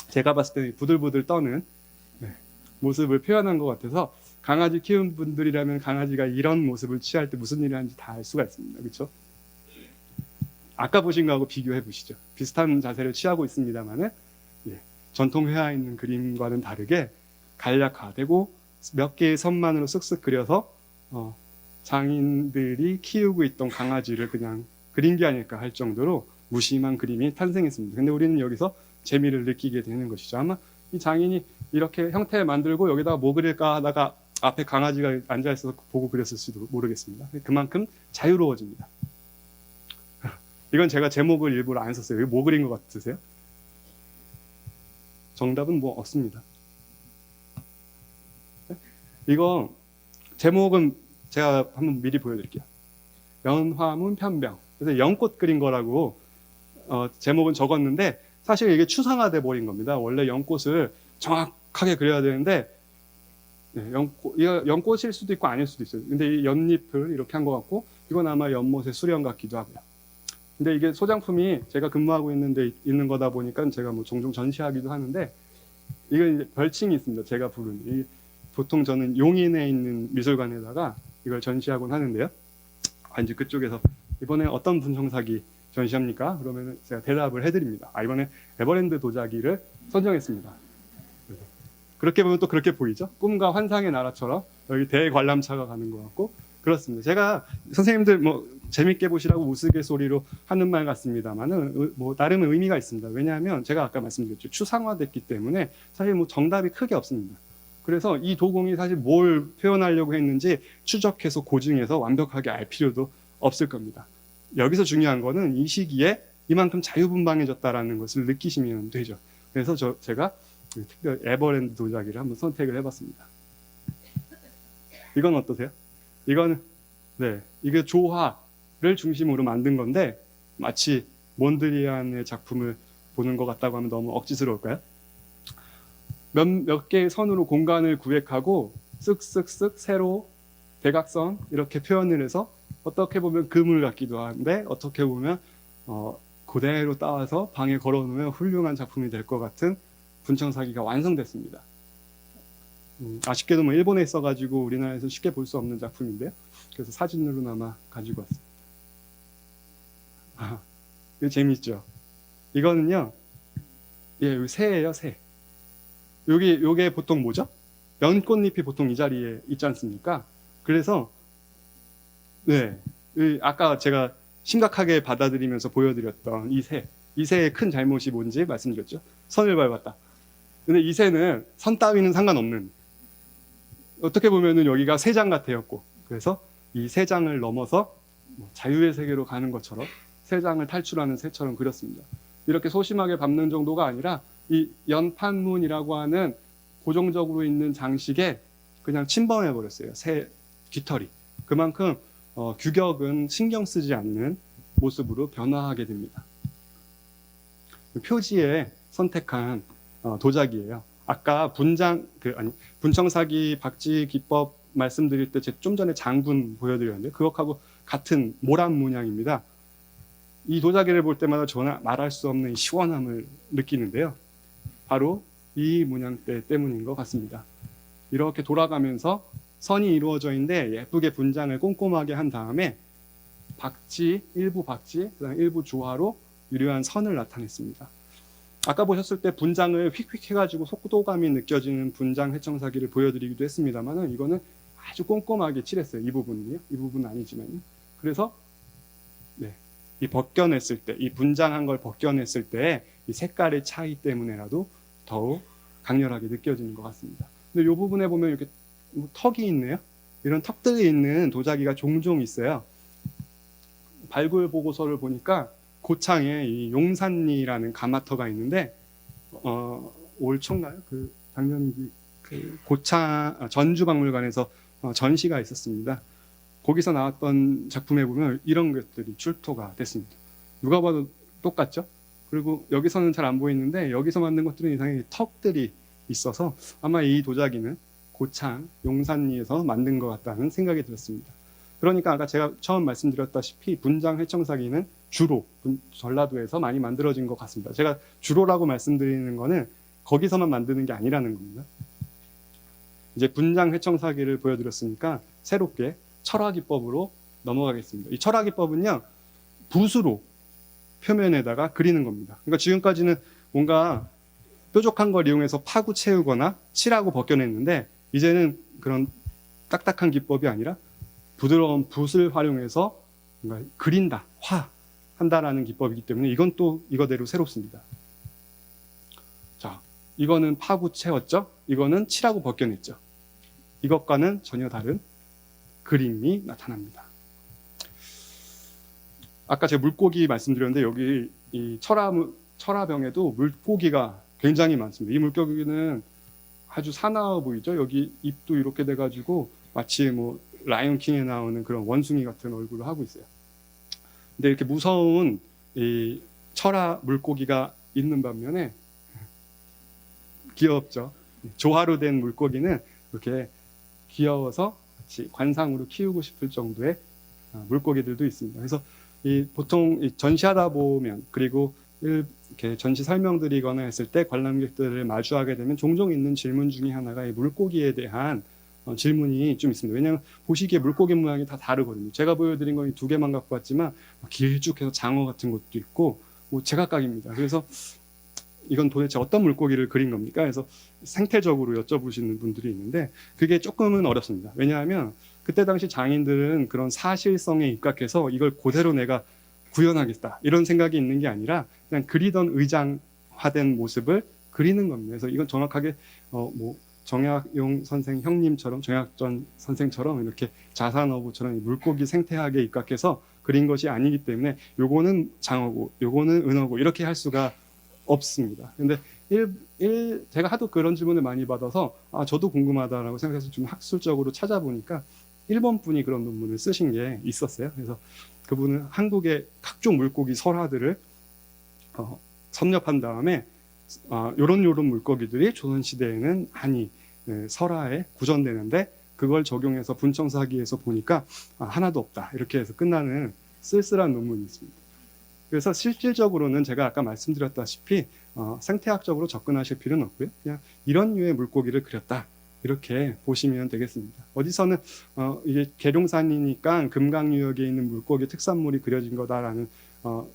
Speaker 1: 제가 봤을 때 부들부들 떠는 모습을 표현한 것 같아서 강아지 키우는 분들이라면 강아지가 이런 모습을 취할 때 무슨 일을 하는지 다 알 수가 있습니다. 그렇죠? 아까 보신 거하고 비교해 보시죠. 비슷한 자세를 취하고 있습니다만은 전통 회화 있는 그림과는 다르게 간략화되고 몇 개의 선만으로 쓱쓱 그려서 장인들이 키우고 있던 강아지를 그냥 그린 게 아닐까 할 정도로 무심한 그림이 탄생했습니다. 근데 우리는 여기서 재미를 느끼게 되는 것이죠. 아마 이 장인이 이렇게 형태 만들고 여기다가 뭐 그릴까 하다가 앞에 강아지가 앉아있어서 보고 그렸을지도 모르겠습니다. 그만큼 자유로워집니다. 이건 제가 제목을 일부러 안 썼어요. 이거 뭐 그린 것 같으세요? 정답은 뭐 없습니다. 이거 제목은 제가 한번 미리 보여드릴게요. 연화문 편병. 그래서 연꽃 그린 거라고 제목은 적었는데 사실 이게 추상화돼 버린 겁니다. 원래 연꽃을 정확하게 그려야 되는데 연꽃일 수도 있고 아닐 수도 있어요. 근데 이 연잎을 이렇게 한 것 같고 이건 아마 연못의 수령 같기도 하고요. 근데 이게 소장품이 제가 근무하고 있는 거다 보니까 제가 뭐 종종 전시하기도 하는데 이건 이제 별칭이 있습니다. 제가 부른 이 보통 저는 용인에 있는 미술관에다가 이걸 전시하곤 하는데요. 이제 그쪽에서 이번에 어떤 분청사기 전시합니까? 그러면 제가 대답을 해드립니다. 이번에 에버랜드 도자기를 선정했습니다. 그렇게 보면 또 그렇게 보이죠? 꿈과 환상의 나라처럼 여기 대관람차가 가는 것 같고 그렇습니다. 제가 선생님들 뭐 재밌게 보시라고 우스갯소리로 하는 말 같습니다만은 뭐 나름 의미가 있습니다. 왜냐하면 제가 아까 말씀드렸죠. 추상화됐기 때문에 사실 뭐 정답이 크게 없습니다. 그래서 이 도공이 사실 뭘 표현하려고 했는지 추적해서 고증해서 완벽하게 알 필요도 없을 겁니다. 여기서 중요한 거는 이 시기에 이만큼 자유분방해졌다라는 것을 느끼시면 되죠. 그래서 제가 특별 에버랜드 도자기를 한번 선택을 해봤습니다. 이건 어떠세요? 이거는 이게 조화를 중심으로 만든 건데 마치 몬드리안의 작품을 보는 것 같다고 하면 너무 억지스러울까요? 몇 개의 선으로 공간을 구획하고 쓱쓱쓱 세로 대각선 이렇게 표현을 해서 어떻게 보면 그물 같기도 한데 어떻게 보면 그대로 따와서 방에 걸어놓으면 훌륭한 작품이 될 것 같은 분청사기가 완성됐습니다. 아쉽게도 뭐 일본에 있어가지고 우리나라에서 쉽게 볼 수 없는 작품인데요. 그래서 사진으로나마 가지고 왔습니다. 이거 재밌죠? 이거는요, 새예요, 새. 요게 보통 뭐죠? 연꽃잎이 보통 이 자리에 있지 않습니까? 그래서 아까 제가 심각하게 받아들이면서 보여드렸던 이 새의 큰 잘못이 뭔지 말씀드렸죠. 선을 밟았다. 근데 이 새는 선 따위는 상관없는, 어떻게 보면은 여기가 세 장 같았고, 그래서 이 세 장을 넘어서 자유의 세계로 가는 것처럼 세 장을 탈출하는 새처럼 그렸습니다. 이렇게 소심하게 밟는 정도가 아니라 이 연판문이라고 하는 고정적으로 있는 장식에 그냥 침범해 버렸어요. 새 깃털이. 그만큼 규격은 신경 쓰지 않는 모습으로 변화하게 됩니다. 표지에 선택한 도자기예요. 아까 분청사기 박지 기법 말씀드릴 때 좀 전에 장군 보여드렸는데 그것하고 같은 모란 문양입니다. 이 도자기를 볼 때마다 저는 말할 수 없는 시원함을 느끼는데요. 바로 이 문양대 때문인 것 같습니다. 이렇게 돌아가면서 선이 이루어져 있는데 예쁘게 분장을 꼼꼼하게 한 다음에 일부 박지, 그다음 일부 조화로 유려한 선을 나타냈습니다. 아까 보셨을 때 분장을 휙휙 해가지고 속도감이 느껴지는 분장 회청사기를 보여드리기도 했습니다만 이거는 아주 꼼꼼하게 칠했어요. 이 부분이요. 이 부분은 아니지만요. 그래서 이 벗겨냈을 때, 이 분장한 걸 벗겨냈을 때 이 색깔의 차이 때문에라도 더욱 강렬하게 느껴지는 것 같습니다. 근데 이 부분에 보면 이렇게 턱이 있네요. 이런 턱들이 있는 도자기가 종종 있어요. 발굴 보고서를 보니까 고창에 이 용산리라는 가마터가 있는데 올 초인가요? 그 작년 고창 전주박물관에서 전시가 있었습니다. 거기서 나왔던 작품에 보면 이런 것들이 출토가 됐습니다. 누가 봐도 똑같죠? 그리고 여기서는 잘 안 보이는데 여기서 만든 것들은 이상하게 턱들이 있어서 아마 이 도자기는 고창 용산리에서 만든 것 같다는 생각이 들었습니다. 그러니까 아까 제가 처음 말씀드렸다시피 분장 회청사기는 주로 전라도에서 많이 만들어진 것 같습니다. 제가 주로라고 말씀드리는 거는 거기서만 만드는 게 아니라는 겁니다. 이제 분장 회청사기를 보여드렸으니까 새롭게 철화기법으로 넘어가겠습니다. 이 철화기법은요, 붓으로 표면에다가 그리는 겁니다. 그러니까 지금까지는 뭔가 뾰족한 걸 이용해서 파고 채우거나 칠하고 벗겨냈는데 이제는 그런 딱딱한 기법이 아니라 부드러운 붓을 활용해서 뭔가 그린다, 한다라는 기법이기 때문에 이건 또 이거대로 새롭습니다. 자, 이거는 파고 채웠죠? 이거는 칠하고 벗겨냈죠? 이것과는 전혀 다른 그림이 나타납니다. 아까 제가 물고기 말씀드렸는데 여기 이 철화병에도 물고기가 굉장히 많습니다. 이 물고기는 아주 사나워 보이죠? 여기 입도 이렇게 돼가지고 마치 뭐 라이온킹에 나오는 그런 원숭이 같은 얼굴을 하고 있어요. 근데 이렇게 무서운 이 철화 물고기가 있는 반면에 귀엽죠? 조화로 된 물고기는 이렇게 귀여워서 같이 관상으로 키우고 싶을 정도의 물고기들도 있습니다. 그래서 보통 전시하다 보면 그리고 이렇게 전시 설명드리거나 했을 때 관람객들을 마주하게 되면 종종 있는 질문 중에 하나가 이 물고기에 대한 질문이 좀 있습니다. 왜냐하면 보시기에 물고기 모양이 다 다르거든요. 제가 보여드린 건 두 개만 갖고 왔지만 길쭉해서 장어 같은 것도 있고 뭐 제각각입니다. 그래서 이건 도대체 어떤 물고기를 그린 겁니까? 그래서 생태적으로 여쭤보시는 분들이 있는데 그게 조금은 어렵습니다. 왜냐하면 그때 당시 장인들은 그런 사실성에 입각해서 이걸 그대로 내가 구현하겠다 이런 생각이 있는 게 아니라 그냥 그리던 의장화된 모습을 그리는 겁니다. 그래서 이건 정확하게 뭐 정약용 선생 형님처럼 정약전 선생처럼 이렇게 자산어부처럼 물고기 생태학에 입각해서 그린 것이 아니기 때문에 요거는 장어고 요거는 은어고 이렇게 할 수가 없습니다. 근데 제가 하도 그런 질문을 많이 받아서 저도 궁금하다라고 생각해서 좀 학술적으로 찾아보니까 일본 분이 그런 논문을 쓰신 게 있었어요. 그래서 그분은 한국의 각종 물고기 설화들을 섭렵한 다음에 요런 물고기들이 조선시대에는 많이 설화에 구전되는데 그걸 적용해서 분청사기에서 보니까 하나도 없다 이렇게 해서 끝나는 쓸쓸한 논문이 있습니다. 그래서 실질적으로는 제가 아까 말씀드렸다시피 생태학적으로 접근하실 필요는 없고요. 그냥 이런 류의 물고기를 그렸다 이렇게 보시면 되겠습니다. 어디서는 이게 계룡산이니까 금강유역에 있는 물고기 특산물이 그려진 거다라는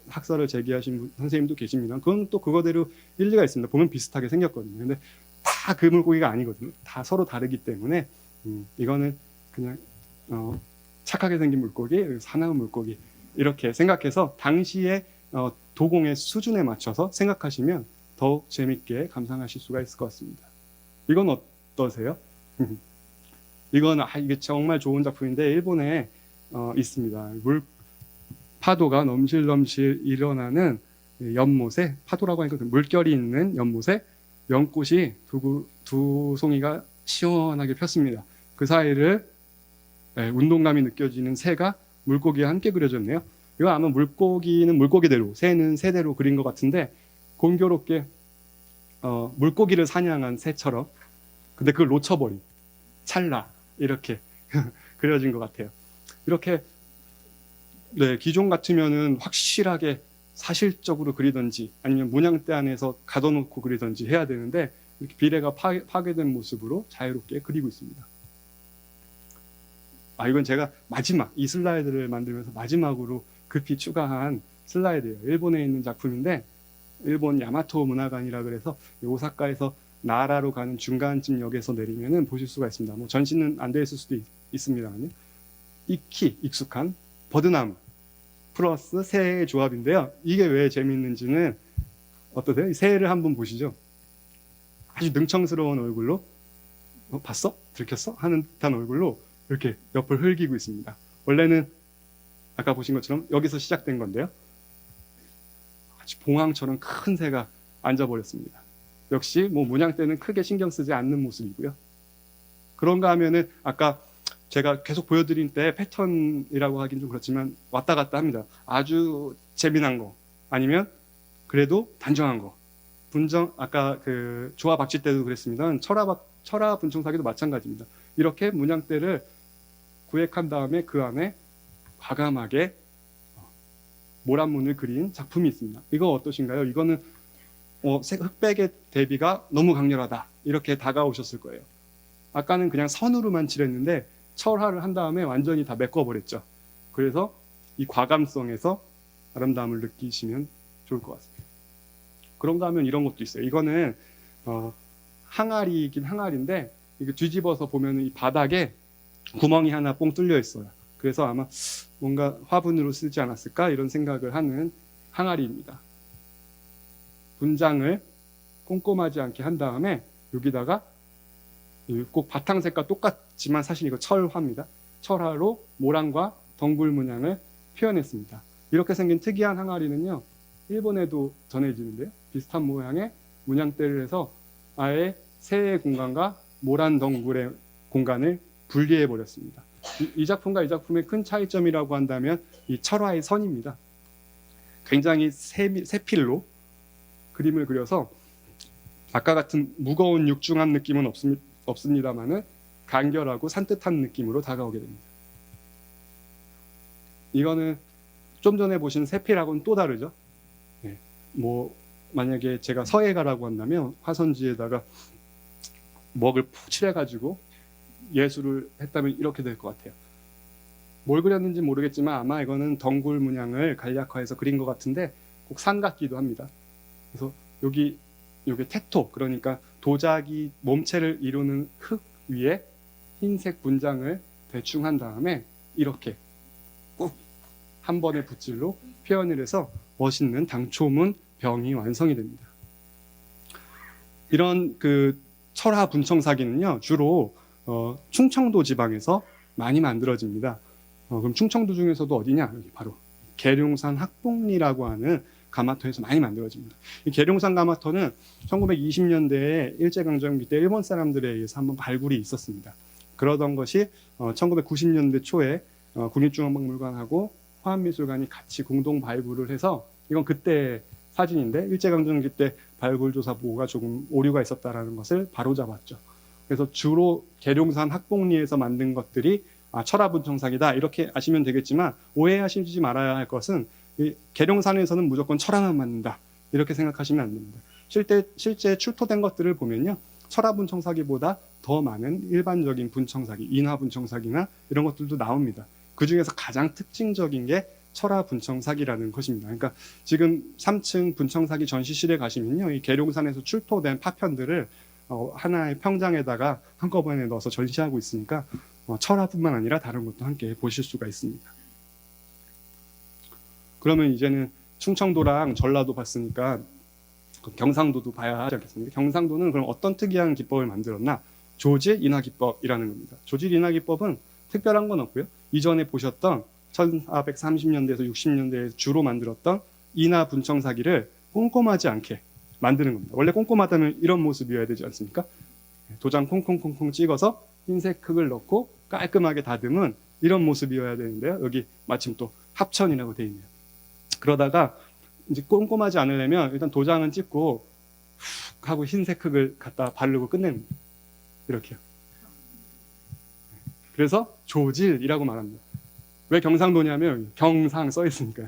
Speaker 1: 학설을 제기하신 선생님도 계십니다. 그건 또 그거대로 일리가 있습니다. 보면 비슷하게 생겼거든요. 근데 다 그 물고기가 아니거든요. 다 서로 다르기 때문에 이거는 그냥 착하게 생긴 물고기, 사나운 물고기 이렇게 생각해서 당시의 도공의 수준에 맞춰서 생각하시면 더욱 재밌게 감상하실 수가 있을 것 같습니다. 이건 어떠세요? 이건 이게 정말 좋은 작품인데 일본에 있습니다. 파도가 넘실넘실 일어나는 연못에 파도라고 하니까 물결이 있는 연못에 연꽃이 두 송이가 시원하게 폈습니다. 그 사이를 운동감이 느껴지는 새가 물고기와 함께 그려졌네요. 이거 아마 물고기는 물고기대로, 새는 새대로 그린 것 같은데 공교롭게 물고기를 사냥한 새처럼 근데 그걸 놓쳐버린 찰나 이렇게 그려진 것 같아요. 이렇게 기존 같으면은 확실하게 사실적으로 그리든지 아니면 문양대 안에서 가둬놓고 그리든지 해야 되는데 이렇게 비례가 파괴된 모습으로 자유롭게 그리고 있습니다. 이건 제가 마지막 이 슬라이드를 만들면서 마지막으로 급히 추가한 슬라이드예요. 일본에 있는 작품인데 일본 야마토 문화관이라 그래서 오사카에서 나라로 가는 중간쯤 역에서 내리면은 보실 수가 있습니다. 뭐 전시는 안 돼 있을 수도 있습니다만요. 익히 익숙한 버드나무 플러스 새의 조합인데요. 이게 왜 재미있는지는 어떠세요? 이 새를 한번 보시죠. 아주 능청스러운 얼굴로 봤어? 들켰어? 하는 듯한 얼굴로 이렇게 옆을 흘기고 있습니다. 원래는 아까 보신 것처럼 여기서 시작된 건데요. 아주 봉황처럼 큰 새가 앉아버렸습니다. 역시 뭐 문양 때는 크게 신경 쓰지 않는 모습이고요. 그런가 하면은 아까 제가 계속 보여드린 때 패턴이라고 하긴 좀 그렇지만 왔다 갔다 합니다. 아주 재미난 거 아니면 그래도 단정한 거. 아까 그 조화 박쥐 때도 그랬습니다. 철화 분청사기도 마찬가지입니다. 이렇게 문양대를 구획한 다음에 그 안에 과감하게 모란문을 그린 작품이 있습니다. 이거 어떠신가요? 이거는 흑백의 대비가 너무 강렬하다 이렇게 다가오셨을 거예요. 아까는 그냥 선으로만 칠했는데 철화를 한 다음에 완전히 다 메꿔버렸죠. 그래서 이 과감성에서 아름다움을 느끼시면 좋을 것 같습니다. 그런가 하면 이런 것도 있어요. 이거는 항아리이긴 항아리인데 이거 뒤집어서 보면 이 바닥에 구멍이 하나 뽕 뚫려 있어요. 그래서 아마 뭔가 화분으로 쓰지 않았을까 이런 생각을 하는 항아리입니다. 분장을 꼼꼼하지 않게 한 다음에 여기다가 꼭 바탕색과 똑같지만 사실 이거 철화입니다. 철화로 모란과 덩굴 문양을 표현했습니다. 이렇게 생긴 특이한 항아리는요. 일본에도 전해지는데요. 비슷한 모양의 문양대를 해서 아예 새의 공간과 모란 덩굴의 공간을 분리해 버렸습니다. 이 작품과 이 작품의 큰 차이점이라고 한다면 이 철화의 선입니다. 굉장히 세필로 그림을 그려서 아까 같은 무거운 육중한 느낌은 없습니다만은 간결하고 산뜻한 느낌으로 다가오게 됩니다. 이거는 좀 전에 보신 세필하고는 또 다르죠. 뭐 만약에 제가 서예 가라고 한다면 화선지에다가 먹을 푹 칠해가지고 예술을 했다면 이렇게 될 것 같아요. 뭘 그렸는지 모르겠지만 아마 이거는 덩굴 문양을 간략화해서 그린 것 같은데 꼭 산 같기도 합니다. 그래서 요게 테토, 그러니까 도자기 몸체를 이루는 흙 위에 흰색 분장을 대충 한 다음에 이렇게 꼭 한 번의 붓질로 표현을 해서 멋있는 당초문 병이 완성이 됩니다. 이런 그 철화 분청사기는요 주로 충청도 지방에서 많이 만들어집니다. 그럼 충청도 중에서도 어디냐? 여기 바로 계룡산 학봉리라고 하는 가마터에서 많이 만들어집니다. 이 계룡산 가마터는 1920년대에 일제강점기 때 일본 사람들에 의해서 한번 발굴이 있었습니다. 그러던 것이 1990년대 초에 국립중앙박물관하고 화암미술관이 같이 공동 발굴을 해서, 이건 그때 사진인데 일제강점기 때 발굴조사보고가 조금 오류가 있었다는 것을 바로잡았죠. 그래서 주로 계룡산 학봉리에서 만든 것들이 철화분청사기다 이렇게 아시면 되겠지만, 오해하시지 말아야 할 것은 이 계룡산에서는 무조건 철화만 만든다 이렇게 생각하시면 안 됩니다. 실제 출토된 것들을 보면요, 철화분청사기보다 더 많은 일반적인 분청사기, 인화분청사기나 이런 것들도 나옵니다. 그 중에서 가장 특징적인 게 철화분청사기라는 것입니다. 그러니까 지금 3층 분청사기 전시실에 가시면요, 이 계룡산에서 출토된 파편들을 하나의 평장에다가 한꺼번에 넣어서 전시하고 있으니까 철화뿐만 아니라 다른 것도 함께 보실 수가 있습니다. 그러면 이제는 충청도랑 전라도 봤으니까 경상도도 봐야 하지 않겠습니까? 경상도는 그럼 어떤 특이한 기법을 만들었나? 조질 인화 기법이라는 겁니다. 조질 인화 기법은 특별한 건 없고요. 이전에 보셨던 1430년대에서 60년대에 주로 만들었던 인화 분청사기를 꼼꼼하지 않게 만드는 겁니다. 원래 꼼꼼하다면 이런 모습이어야 되지 않습니까? 도장 콩콩콩콩 찍어서 흰색 흙을 넣고 깔끔하게 다듬은 이런 모습이어야 되는데요. 여기 마침 또 합천이라고 되어 있네요. 그러다가 이제 꼼꼼하지 않으려면 일단 도장은 찍고 훅 하고 흰색 흙을 갖다 바르고 끝냅니다. 이렇게요. 그래서 조질이라고 말합니다. 왜 경상도냐면 경상 써 있으니까요.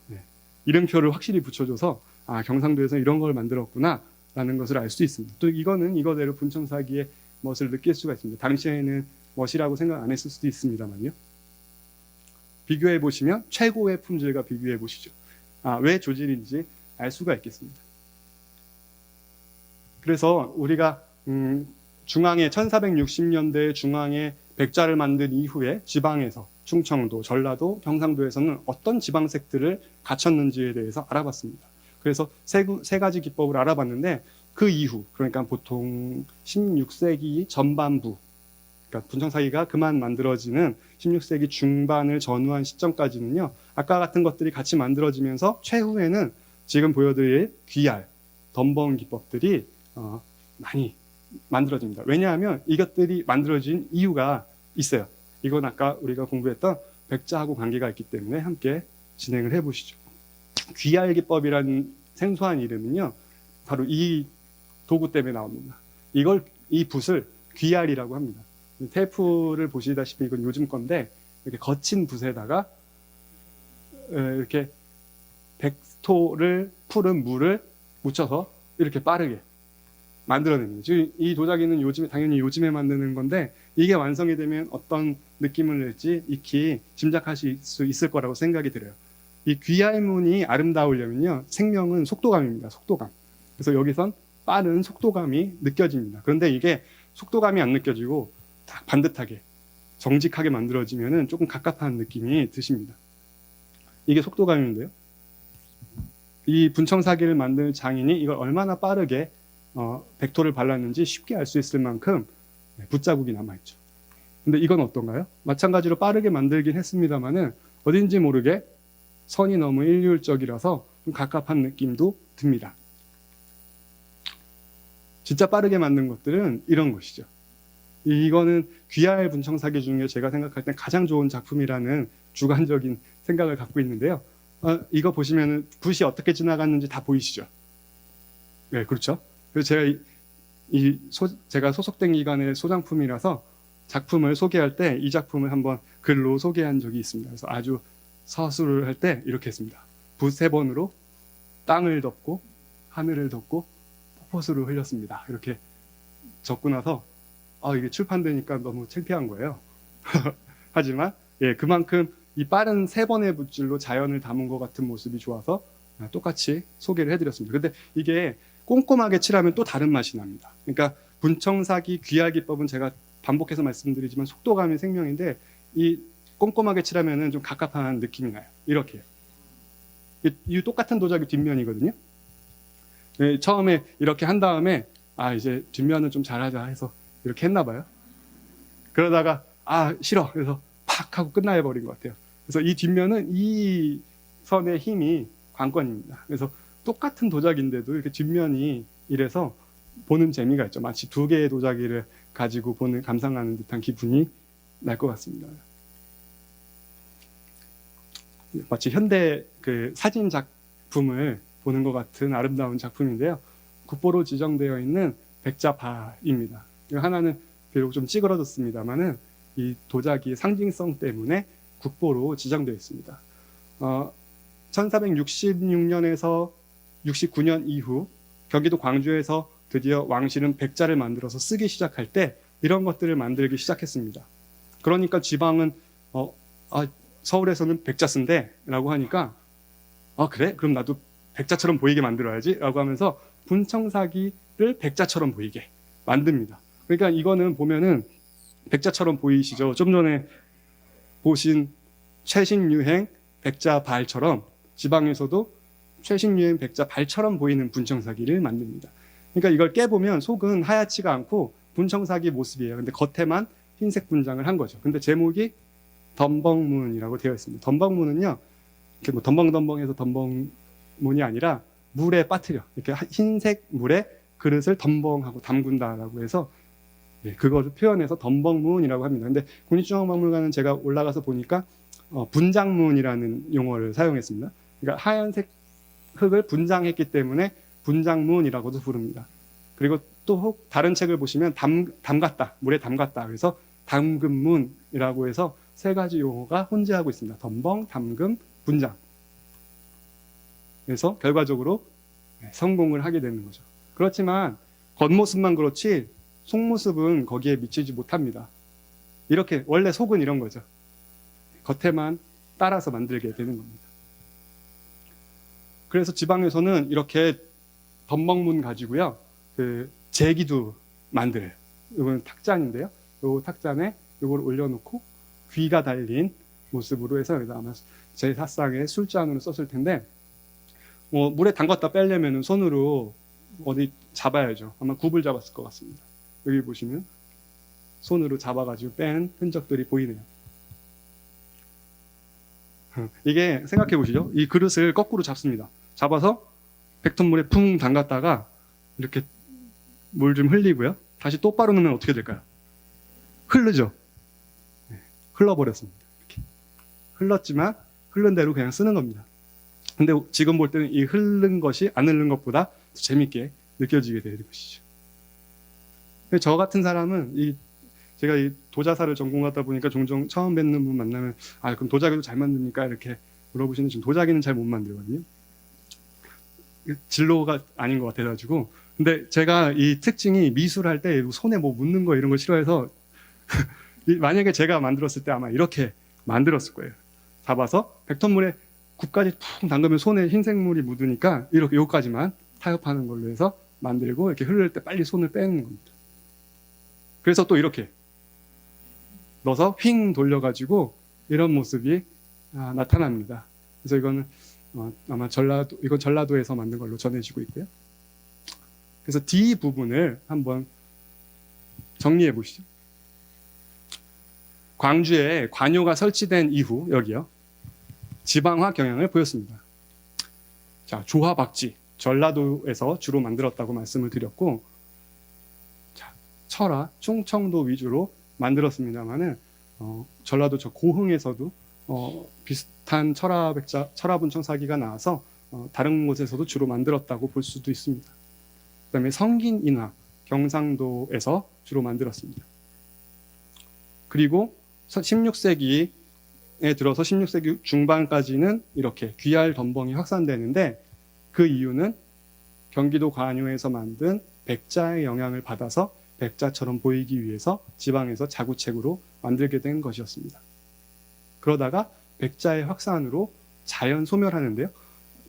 Speaker 1: 네. 이름표를 확실히 붙여줘서 경상도에서 이런 걸 만들었구나 라는 것을 알 수 있습니다. 또 이거는 이거대로 분청사기의 멋을 느낄 수가 있습니다. 당시에는 멋이라고 생각 안 했을 수도 있습니다만요. 비교해 보시면 최고의 품질과 비교해 보시죠. 왜 조질인지 알 수가 있겠습니다. 그래서 우리가 중앙에 1460년대 중앙에 백자를 만든 이후에 지방에서 충청도, 전라도, 경상도에서는 어떤 지방색들을 갖췄는지에 대해서 알아봤습니다. 그래서 세 가지 기법을 알아봤는데, 그 이후, 그러니까 보통 16세기 전반부, 그러니까 분청사기가 그만 만들어지는 16세기 중반을 전후한 시점까지는요, 아까 같은 것들이 같이 만들어지면서 최후에는 지금 보여드릴 귀알, 덤벙 기법들이 많이 만들어집니다. 왜냐하면 이것들이 만들어진 이유가 있어요. 이건 아까 우리가 공부했던 백자하고 관계가 있기 때문에 함께 진행을 해보시죠. 귀알 기법이라는 생소한 이름은요, 바로 이 도구 때문에 나옵니다. 이 붓을 귀알이라고 합니다. 테이프를 보시다시피 이건 요즘 건데, 이렇게 거친 붓에다가 이렇게 백토를 푸른 물을 묻혀서 이렇게 빠르게 만들어냅니다. 지금 이 도자기는 당연히 요즘에 만드는 건데, 이게 완성이 되면 어떤 느낌을 낼지 익히 짐작하실 수 있을 거라고 생각이 들어요. 이 귀알문이 아름다우려면요, 생명은 속도감입니다. 속도감. 그래서 여기선 빠른 속도감이 느껴집니다. 그런데 이게 속도감이 안 느껴지고 딱 반듯하게 정직하게 만들어지면 조금 갑갑한 느낌이 드십니다. 이게 속도감인데요, 이 분청사기를 만든 장인이 이걸 얼마나 빠르게 백토를 발랐는지 쉽게 알 수 있을 만큼 붓자국이 남아있죠. 근데 이건 어떤가요? 마찬가지로 빠르게 만들긴 했습니다만은 어딘지 모르게 선이 너무 일률적이라서 좀 갑갑한 느낌도 듭니다. 진짜 빠르게 만든 것들은 이런 것이죠. 이거는 귀할 분청사기 중에 제가 생각할 땐 가장 좋은 작품이라는 주관적인 생각을 갖고 있는데요. 이거 보시면 붓이 어떻게 지나갔는지 다 보이시죠? 네, 그렇죠. 그래서 제가 소속된 기관의 소장품이라서 작품을 소개할 때 이 작품을 한번 글로 소개한 적이 있습니다. 그래서 아주 서술을 할 때 이렇게 했습니다. 붓 3번으로 땅을 덮고 하늘을 덮고 폭포수를 흘렸습니다. 이렇게 적고 나서 이게 출판되니까 너무 창피한 거예요. 하지만 그만큼 이 빠른 3번의 붓질로 자연을 담은 것 같은 모습이 좋아서 똑같이 소개를 해드렸습니다. 근데 이게 꼼꼼하게 칠하면 또 다른 맛이 납니다. 그러니까 분청사기 귀할 기법은 제가 반복해서 말씀드리지만 속도감이 생명인데, 이 꼼꼼하게 칠하면 좀 갑갑한 느낌이 나요. 이렇게요. 이 똑같은 도자기 뒷면이거든요. 처음에 이렇게 한 다음에 이제 뒷면은 좀 잘하자 해서 이렇게 했나 봐요. 그러다가 싫어 그래서 팍 하고 끝나버린 것 같아요. 그래서 이 뒷면은 이 선의 힘이 관건입니다. 그래서 똑같은 도자기인데도 이렇게 뒷면이 이래서 보는 재미가 있죠. 마치 2개의 도자기를 가지고 감상하는 듯한 기분이 날 것 같습니다. 마치 현대 사진 작품을 보는 것 같은 아름다운 작품인데요. 국보로 지정되어 있는 백자발입니다. 하나는 비록 좀 찌그러졌습니다만은 이 도자기의 상징성 때문에 국보로 지정되어 있습니다. 1466년에서 69년 이후 경기도 광주에서 드디어 왕실은 백자를 만들어서 쓰기 시작할 때 이런 것들을 만들기 시작했습니다. 그러니까 지방은 서울에서는 백자 쓴대 라고 하니까 그래? 그럼 나도 백자처럼 보이게 만들어야지 라고 하면서 분청사기를 백자처럼 보이게 만듭니다. 그러니까 이거는 보면은 백자처럼 보이시죠? 좀 전에 보신 최신 유행 백자 발처럼 지방에서도 최신 유행 백자 발처럼 보이는 분청사기를 만듭니다. 그러니까 이걸 깨보면 속은 하얗지가 않고 분청사기 모습이에요. 근데 겉에만 흰색 분장을 한 거죠. 근데 제목이 덤벙문이라고 되어 있습니다. 덤벙문은요, 이렇게 뭐 덤벙덤벙해서 덤벙문이 아니라 물에 빠뜨려 이렇게 흰색 물에 그릇을 덤벙하고 담근다라고 해서 그거를 표현해서 덤벙문이라고 합니다. 근데 국립중앙박물관은 제가 올라가서 보니까 분장문이라는 용어를 사용했습니다. 그러니까 하얀색 흙을 분장했기 때문에 분장문이라고도 부릅니다. 그리고 또 다른 책을 보시면 담갔다, 물에 담갔다. 그래서 담금문이라고 해서 3가지 용어가 혼재하고 있습니다. 덤벙, 담금, 분장. 그래서 결과적으로 성공을 하게 되는 거죠. 그렇지만 겉모습만 그렇지 속모습은 거기에 미치지 못합니다. 이렇게 원래 속은 이런 거죠. 겉에만 따라서 만들게 되는 겁니다. 그래서 지방에서는 이렇게 덤벙문 가지고요, 제기도 만들어요. 이건 탁잔인데요. 이 탁잔에 이걸 올려놓고 귀가 달린 모습으로 해서 아마 제사상에 술잔으로 썼을 텐데, 물에 담갔다 빼려면 손으로 어디 잡아야죠. 아마 굽을 잡았을 것 같습니다. 여기 보시면 손으로 잡아가지고 뺀 흔적들이 보이네요. 이게 생각해 보시죠. 이 그릇을 거꾸로 잡습니다. 잡아서 백톤물에 풍 담갔다가 이렇게 물 좀 흘리고요. 다시 똑바로 넣으면 어떻게 될까요? 흐르죠. 흘러버렸습니다. 이렇게. 흘렀지만 흐른 대로 그냥 쓰는 겁니다. 근데 지금 볼 때는 이 흐른 것이 안 흐른 것보다 더 재밌게 느껴지게 되는 것이죠. 저 같은 사람은 제가 이 도자사를 전공하다 보니까 종종 처음 뵙는 분 만나면 그럼 도자기도 잘 만듭니까? 이렇게 물어보시는데 지금 도자기는 잘 못 만들거든요. 진로가 아닌 것 같아가지고. 근데 제가 이 특징이 미술할 때 손에 뭐 묻는 거 이런 거 싫어해서 만약에 제가 만들었을 때 아마 이렇게 만들었을 거예요. 잡아서 백톤물에 굽까지 푹 담그면 손에 흰색물이 묻으니까 이렇게 요까지만 타협하는 걸로 해서 만들고 이렇게 흐를 때 빨리 손을 빼는 겁니다. 그래서 또 이렇게 넣어서 휙 돌려가지고 이런 모습이 나타납니다. 그래서 이거는 아마 이건 전라도에서 만든 걸로 전해지고 있고요. 그래서 D 부분을 한번 정리해 보시죠. 광주에 관요가 설치된 이후 여기요, 지방화 경향을 보였습니다. 자, 조화박지, 전라도에서 주로 만들었다고 말씀을 드렸고, 자, 철화, 충청도 위주로 만들었습니다만은 전라도 저 고흥에서도 비슷한 철화분청사기가 나와서 다른 곳에서도 주로 만들었다고 볼 수도 있습니다. 그다음에 성긴인화, 경상도에서 주로 만들었습니다. 그리고 16세기에 들어서 16세기 중반까지는 이렇게 귀할 덤벙이 확산되는데, 그 이유는 경기도 관요에서 만든 백자의 영향을 받아서 백자처럼 보이기 위해서 지방에서 자구책으로 만들게 된 것이었습니다. 그러다가 백자의 확산으로 자연 소멸하는데요.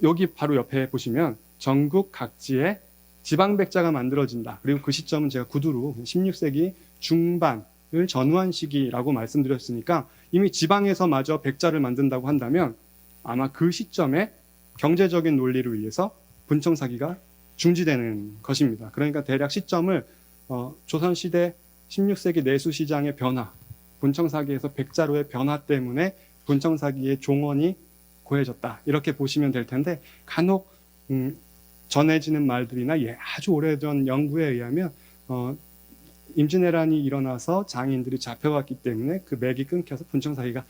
Speaker 1: 여기 바로 옆에 보시면 전국 각지에 지방 백자가 만들어진다. 그리고 그 시점은 제가 구두로 16세기 중반을 전후한 시기라고 말씀드렸으니까 이미 지방에서마저 백자를 만든다고 한다면 아마 그 시점에 경제적인 논리를 위해서 분청사기가 중지되는 것입니다. 그러니까 대략 시점을 조선시대 16세기 내수시장의 변화, 분청사기에서 백자로의 변화 때문에 분청사기의 종언이 고해졌다. 이렇게 보시면 될 텐데 간혹 전해지는 말들이나 아주 오래전 연구에 의하면 임진왜란이 일어나서 장인들이 잡혀갔기 때문에 그 맥이 끊겨서 분청사기가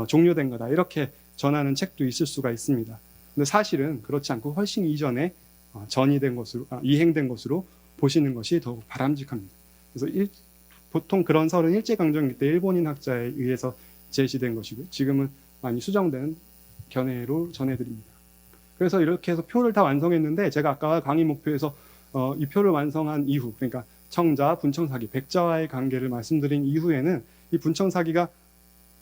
Speaker 1: 종료된 거다. 이렇게 전하는 책도 있을 수가 있습니다. 근데 사실은 그렇지 않고 훨씬 이전에 전이된 것으로 이행된 것으로 보시는 것이 더욱 바람직합니다. 그래서 보통 그런 설은 일제강점기 때 일본인 학자에 의해서 제시된 것이고요. 지금은 많이 수정된 견해로 전해드립니다. 그래서 이렇게 해서 표를 다 완성했는데 제가 아까 강의 목표에서 이 표를 완성한 이후, 그러니까 청자, 분청사기, 백자와의 관계를 말씀드린 이후에는 이 분청사기가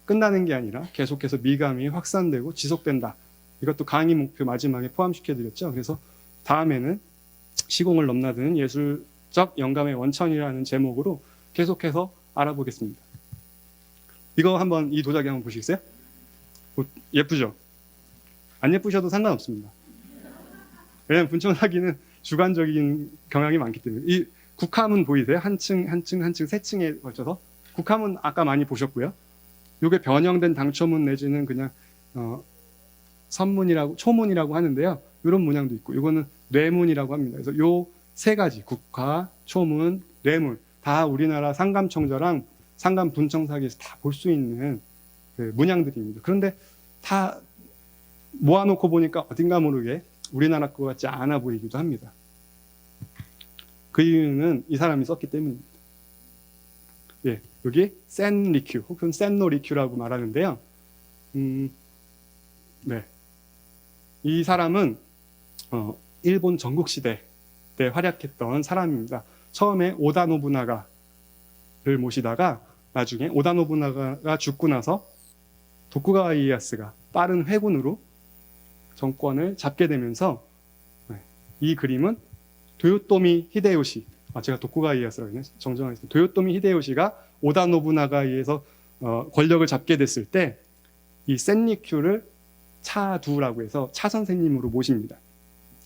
Speaker 1: 끝나는 게 아니라 계속해서 미감이 확산되고 지속된다. 이것도 강의 목표 마지막에 포함시켜드렸죠. 그래서 다음에는 시공을 넘나드는 예술적 영감의 원천이라는 제목으로 계속해서 알아보겠습니다. 이거 한번 이 도자기 한번 보시겠어요? 예쁘죠? 안 예쁘셔도 상관없습니다. 왜냐하면 분청사기는 주관적인 경향이 많기 때문에. 이 국함은 보이세요? 한 층, 세 층에 걸쳐서. 국함은 아까 많이 보셨고요. 이게 변형된 당초문 내지는 그냥 선문이라고, 초문이라고 하는데요. 이런 문양도 있고, 이거는 뇌문이라고 합니다. 그래서 요 세 가지, 국화, 초문, 뇌문, 다 우리나라 상감청자랑 상감 분청사기에서 다 볼 수 있는 그 문양들입니다. 그런데 다 모아놓고 보니까 어딘가 모르게 우리나라 것 같지 않아 보이기도 합니다. 그 이유는 이 사람이 썼기 때문입니다. 예, 여기 센 리큐 혹은 센노 리큐라고 말하는데요. 네, 이 사람은 일본 전국시대 때 활약했던 사람입니다. 처음에 오다 노부나가를 모시다가 나중에 오다 노부나가가 죽고 나서 도쿠가와 이에야스가 빠른 회군으로 정권을 잡게 되면서 이 그림은 도요토미 히데요시, 제가 도쿠가와 이에야스라고 했네, 정정하겠습니다. 도요토미 히데요시가 오다 노부나가에 의해서 권력을 잡게 됐을 때 이 센리큐를 차두라고 해서 차 선생님으로 모십니다.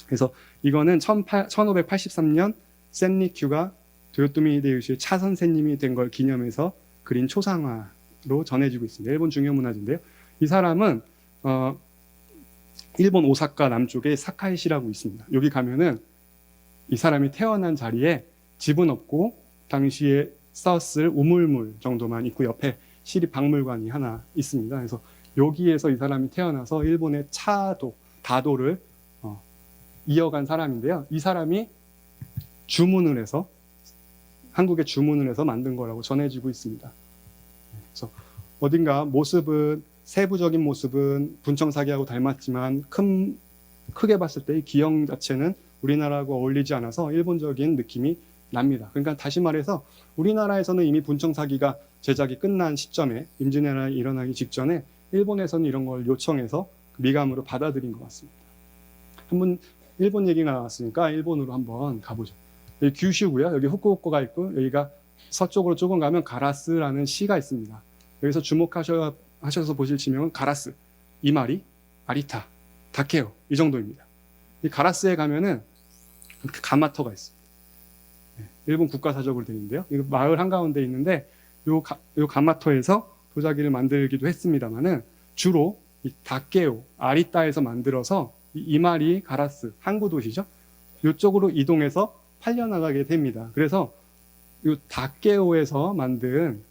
Speaker 1: 그래서 이거는 1583년 센리큐가 도요토미 히데요시의 차 선생님이 된 걸 기념해서 그린 초상화로 전해지고 있습니다. 일본 중요 문화재인데요. 이 사람은 일본 오사카 남쪽에 사카이시라고 있습니다. 여기 가면은 이 사람이 태어난 자리에 집은 없고 당시에 썼을 우물물 정도만 있고 옆에 시립박물관이 하나 있습니다. 그래서 여기에서 이 사람이 태어나서 일본의 차도, 다도를 이어간 사람인데요. 이 사람이 주문을 해서 한국에 주문을 해서 만든 거라고 전해지고 있습니다. 그래서 어딘가 모습은 세부적인 모습은 분청사기하고 닮았지만 크게 봤을 때 이 기형 자체는 우리나라하고 어울리지 않아서 일본적인 느낌이 납니다. 그러니까 다시 말해서 우리나라에서는 이미 분청사기가 제작이 끝난 시점에 임진왜란이 일어나기 직전에 일본에서는 이런 걸 요청해서 미감으로 받아들인 것 같습니다. 한번 일본 얘기가 나왔으니까 일본으로 한번 가보죠. 여기 규슈고요. 여기 후쿠오카가 있고 여기가 서쪽으로 조금 가면 가라스라는 시가 있습니다. 여기서 주목하셔서 보실 지명은 가라스, 이마리, 아리타, 다케오 이 정도입니다. 이 가라스에 가면은 가마터가 있습니다. 일본 국가사적으로 되어 있는데요. 이 마을 한가운데 있는데 요 가마터에서 도자기를 만들기도 했습니다만은 주로 이 다케오, 아리타에서 만들어서 이마리, 가라스, 항구 도시죠. 이쪽으로 이동해서 팔려나가게 됩니다. 그래서 이 다케오에서 만든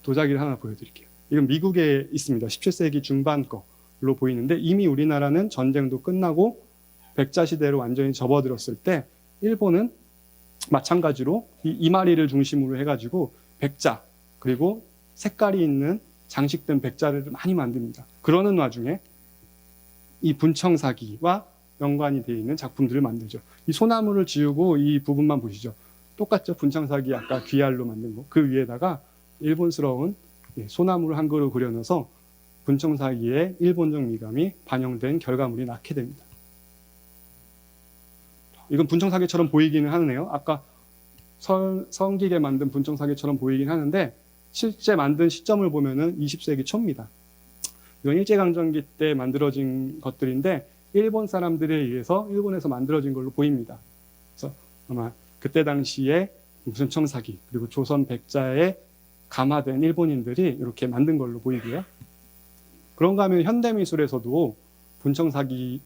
Speaker 1: 도자기를 하나 보여드릴게요. 이건 미국에 있습니다. 17세기 중반 거로 보이는데 이미 우리나라는 전쟁도 끝나고 백자 시대로 완전히 접어들었을 때 일본은 마찬가지로 이 이마리를 중심으로 해가지고 백자 그리고 색깔이 있는 장식된 백자를 많이 만듭니다. 그러는 와중에 이 분청사기와
Speaker 2: 연관이 되어 있는 작품들을 만들죠. 이 소나무를 지우고 이 부분만 보시죠. 똑같죠. 분창사기 아까 귀알로 만든 거. 그 위에다가 일본스러운 소나무를 한 그루 그려넣어서 분청사기의 일본적 미감이 반영된 결과물이 낳게 됩니다. 이건 분청사기처럼 보이기는 하네요. 아까 성기게 만든 분청사기처럼 보이긴 하는데 실제 만든 시점을 보면은 20세기 초입니다. 이건 일제강점기 때 만들어진 것들인데 일본 사람들에 의해서 일본에서 만들어진 걸로 보입니다. 그래서 아마 그때 당시에 분청사기 그리고 조선 백자에 감화된 일본인들이 이렇게 만든 걸로 보이고요. 그런가 하면 현대미술에서도 분청사기의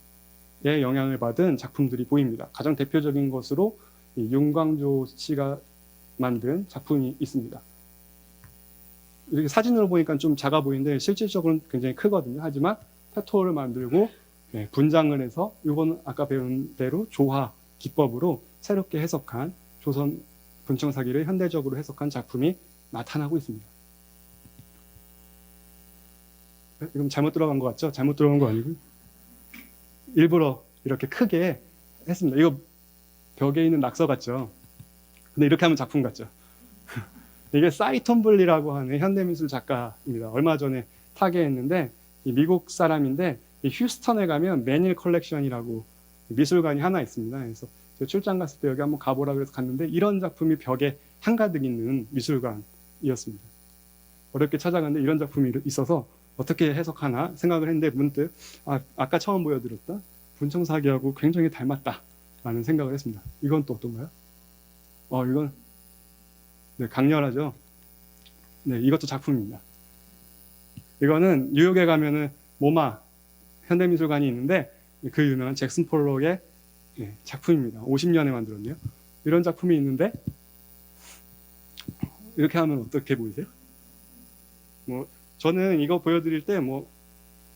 Speaker 2: 영향을 받은 작품들이 보입니다. 가장 대표적인 것으로 윤광조 씨가 만든 작품이 있습니다. 이렇게 사진으로 보니까 좀 작아 보이는데 실질적으로는 굉장히 크거든요. 하지만 페토를 만들고 분장을 해서 이건 아까 배운 대로 조화 기법으로 새롭게 해석한 조선 분청사기를 현대적으로 해석한 작품이 나타나고 있습니다. 이건 잘못 들어간 것 같죠? 잘못 들어간 거 아니고 일부러 이렇게 크게 했습니다. 이거 벽에 있는 낙서 같죠? 근데 이렇게 하면 작품 같죠? 이게 사이톤블리라고 하는 현대미술 작가입니다. 얼마 전에 타계했는데 미국 사람인데 휴스턴에 가면 매닐 컬렉션이라고 미술관이 하나 있습니다. 그래서 제가 출장 갔을 때 여기 한번 가보라 그래서 갔는데 이런 작품이 벽에 한가득 있는 미술관이었습니다. 어렵게 찾아갔는데 이런 작품이 있어서 어떻게 해석하나 생각을 했는데 문득 아까 처음 보여드렸던 분청사기하고 굉장히 닮았다라는 생각을 했습니다. 이건 또 어떤가요? 이건 강렬하죠. 네, 이것도 작품입니다. 이거는 뉴욕에 가면은 모마 현대미술관이 있는데 그 유명한 잭슨 폴록의 작품입니다. 50년에 만들었네요. 이런 작품이 있는데 이렇게 하면 어떻게 보이세요? 저는 이거 보여드릴 때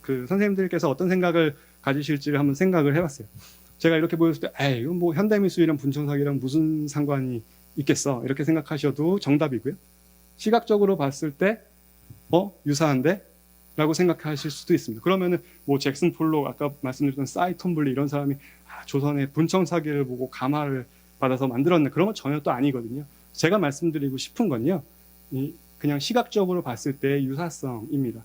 Speaker 2: 그 선생님들께서 어떤 생각을 가지실지를 한번 생각을 해봤어요. 제가 이렇게 보였을 때, 이건 현대미술이랑 분청사기랑 무슨 상관이 있겠어? 이렇게 생각하셔도 정답이고요. 시각적으로 봤을 때, 유사한데? 라고 생각하실 수도 있습니다. 그러면은 잭슨 폴록, 아까 말씀드렸던 사이톤블리 이런 사람이 조선의 분청사기를 보고 감화를 받아서 만들었네. 그런 건 전혀 또 아니거든요. 제가 말씀드리고 싶은 건요. 그냥 시각적으로 봤을 때 유사성입니다.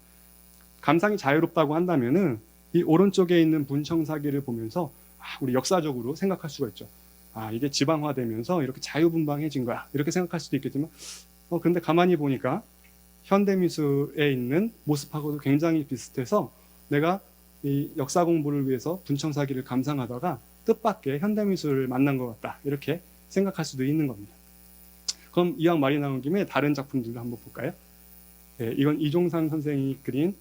Speaker 2: 감상이 자유롭다고 한다면은 이 오른쪽에 있는 분청사기를 보면서 우리 역사적으로 생각할 수가 있죠. 이게 지방화되면서 이렇게 자유분방해진 거야. 이렇게 생각할 수도 있겠지만 그런데 가만히 보니까 현대미술에 있는 모습하고도 굉장히 비슷해서 내가 이 역사 공부를 위해서 분청사기를 감상하다가 뜻밖의 현대미술을 만난 것 같다. 이렇게 생각할 수도 있는 겁니다. 그럼 이왕 말이 나온 김에 다른 작품들도 한번 볼까요? 이건 이종산 선생이 그린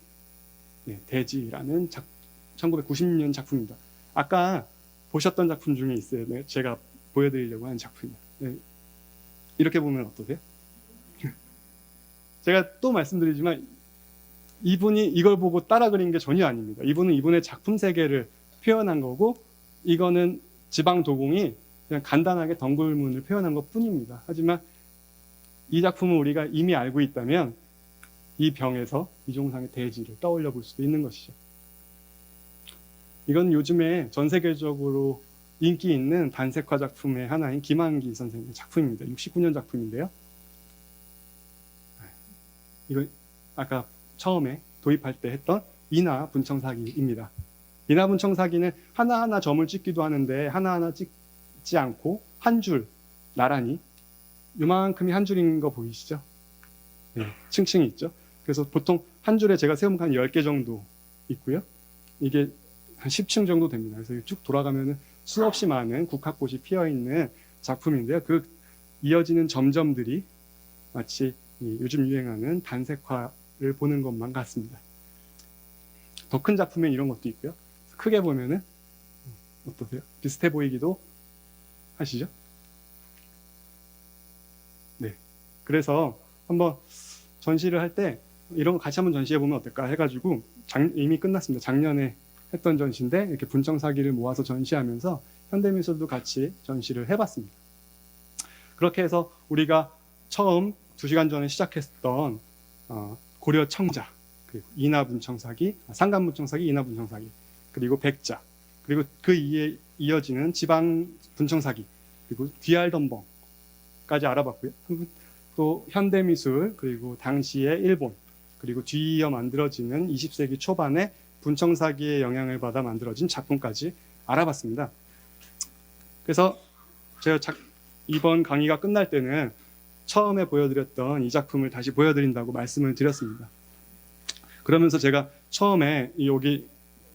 Speaker 2: 대지라는 1990년 작품입니다. 아까 보셨던 작품 중에 있어요. 제가 보여드리려고 하는 작품이에요. 이렇게 보면 어떠세요? 제가 또 말씀드리지만 이분이 이걸 보고 따라 그린 게 전혀 아닙니다. 이분은 이분의 작품 세계를 표현한 거고 이거는 지방 도공이 그냥 간단하게 덩굴문을 표현한 것 뿐입니다. 하지만 이 작품을 우리가 이미 알고 있다면 이 병에서 이종상의 대지를 떠올려 볼 수도 있는 것이죠. 이건 요즘에 전 세계적으로 인기 있는 단색화 작품의 하나인 김한기 선생님의 작품입니다. 69년 작품인데요. 이거 아까 처음에 도입할 때 했던 인화 분청사기입니다. 인화 분청사기는 하나하나 점을 찍기도 하는데 하나하나 찍지 않고 한 줄 나란히 요만큼이 한 줄인 거 보이시죠? 층층이 있죠. 그래서 보통 한 줄에 제가 세운 한 10개 정도 있고요. 이게 한 10층 정도 됩니다. 그래서 쭉 돌아가면 수없이 많은 국화꽃이 피어있는 작품인데요. 그 이어지는 점점들이 마치 요즘 유행하는 단색화를 보는 것만 같습니다. 더 큰 작품엔 이런 것도 있고요. 크게 보면은 어떠세요? 비슷해 보이기도 하시죠? 네. 그래서 한번 전시를 할 때 이런 거 같이 한번 전시해 보면 어떨까 해가지고 이미 끝났습니다. 작년에 했던 전시인데 이렇게 분청사기를 모아서 전시하면서 현대미술도 같이 전시를 해봤습니다. 그렇게 해서 우리가 처음 2시간 전에 시작했던 고려 청자, 그리고 인화분청사기, 상간분청사기, 인화분청사기, 그리고 백자, 그리고 그 이에 이어지는 지방 분청사기, 그리고 귀알덤벙까지 알아봤고요. 또 현대미술, 그리고 당시의 일본, 그리고 뒤이어 만들어지는 20세기 초반의 분청사기의 영향을 받아 만들어진 작품까지 알아봤습니다. 그래서 제가 이번 강의가 끝날 때는 처음에 보여드렸던 이 작품을 다시 보여드린다고 말씀을 드렸습니다. 그러면서 제가 처음에 여기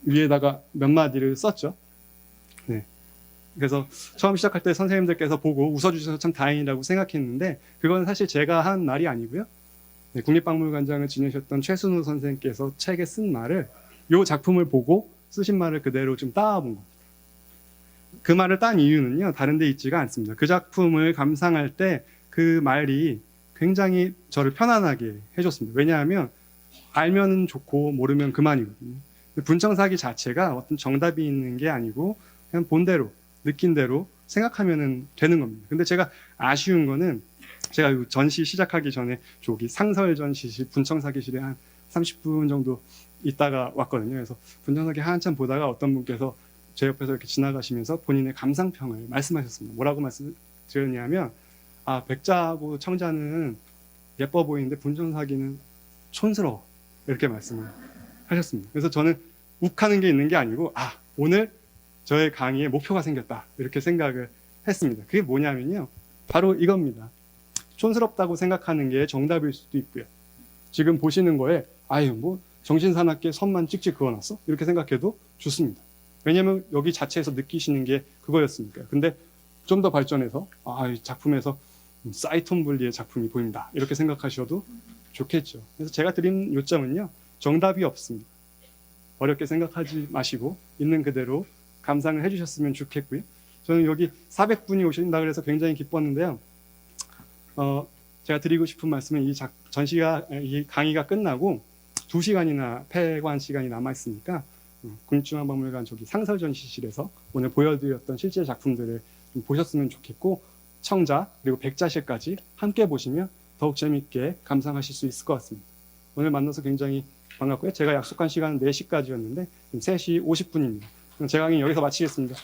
Speaker 2: 위에다가 몇 마디를 썼죠. 네. 그래서 처음 시작할 때 선생님들께서 보고 웃어주셔서 참 다행이라고 생각했는데 그건 사실 제가 한 말이 아니고요. 네, 국립박물관장을 지내셨던 최순우 선생님께서 책에 쓴 말을 이 작품을 보고 쓰신 말을 그대로 좀 따본 겁니다. 그 말을 딴 이유는요, 다른 데 있지가 않습니다. 그 작품을 감상할 때 그 말이 굉장히 저를 편안하게 해줬습니다. 왜냐하면 알면 좋고 모르면 그만이거든요. 분청사기 자체가 어떤 정답이 있는 게 아니고 그냥 본대로 느낀 대로 생각하면 되는 겁니다. 근데 제가 아쉬운 거는 제가 전시 시작하기 전에 저기 상설 전시실 분청사기실에 한 30분 정도 있다가 왔거든요. 그래서 분청사기 한참 보다가 어떤 분께서 제 옆에서 이렇게 지나가시면서 본인의 감상평을 말씀하셨습니다. 뭐라고 말씀드렸냐면 백자하고 청자는 예뻐 보이는데 분청사기는 촌스러워, 이렇게 말씀을 하셨습니다. 그래서 저는 욱하는 게 있는 게 아니고 오늘 저의 강의에 목표가 생겼다, 이렇게 생각을 했습니다. 그게 뭐냐면요, 바로 이겁니다. 촌스럽다고 생각하는 게 정답일 수도 있고요. 지금 보시는 거에 뭐 정신사납게 선만 찍찍 그어놨어? 이렇게 생각해도 좋습니다. 왜냐면 여기 자체에서 느끼시는 게 그거였으니까요. 근데 좀 더 발전해서 이 작품에서 사이톤 분리의 작품이 보인다, 이렇게 생각하셔도 좋겠죠. 그래서 제가 드린 요점은요, 정답이 없습니다. 어렵게 생각하지 마시고 있는 그대로 감상을 해주셨으면 좋겠고요. 저는 여기 400분이 오신다 그래서 굉장히 기뻤는데요. 제가 드리고 싶은 말씀은 이 강의가 끝나고 2시간이나 폐관 시간이 남아 있으니까 국립중앙박물관 저기 상설 전시실에서 오늘 보여드렸던 실제 작품들을 좀 보셨으면 좋겠고, 청자 그리고 백자실까지 함께 보시면 더욱 재미있게 감상하실 수 있을 것 같습니다. 오늘 만나서 굉장히 반갑고요. 제가 약속한 시간은 4시까지였는데 지금 3시 50분입니다. 제 강의 여기서 마치겠습니다.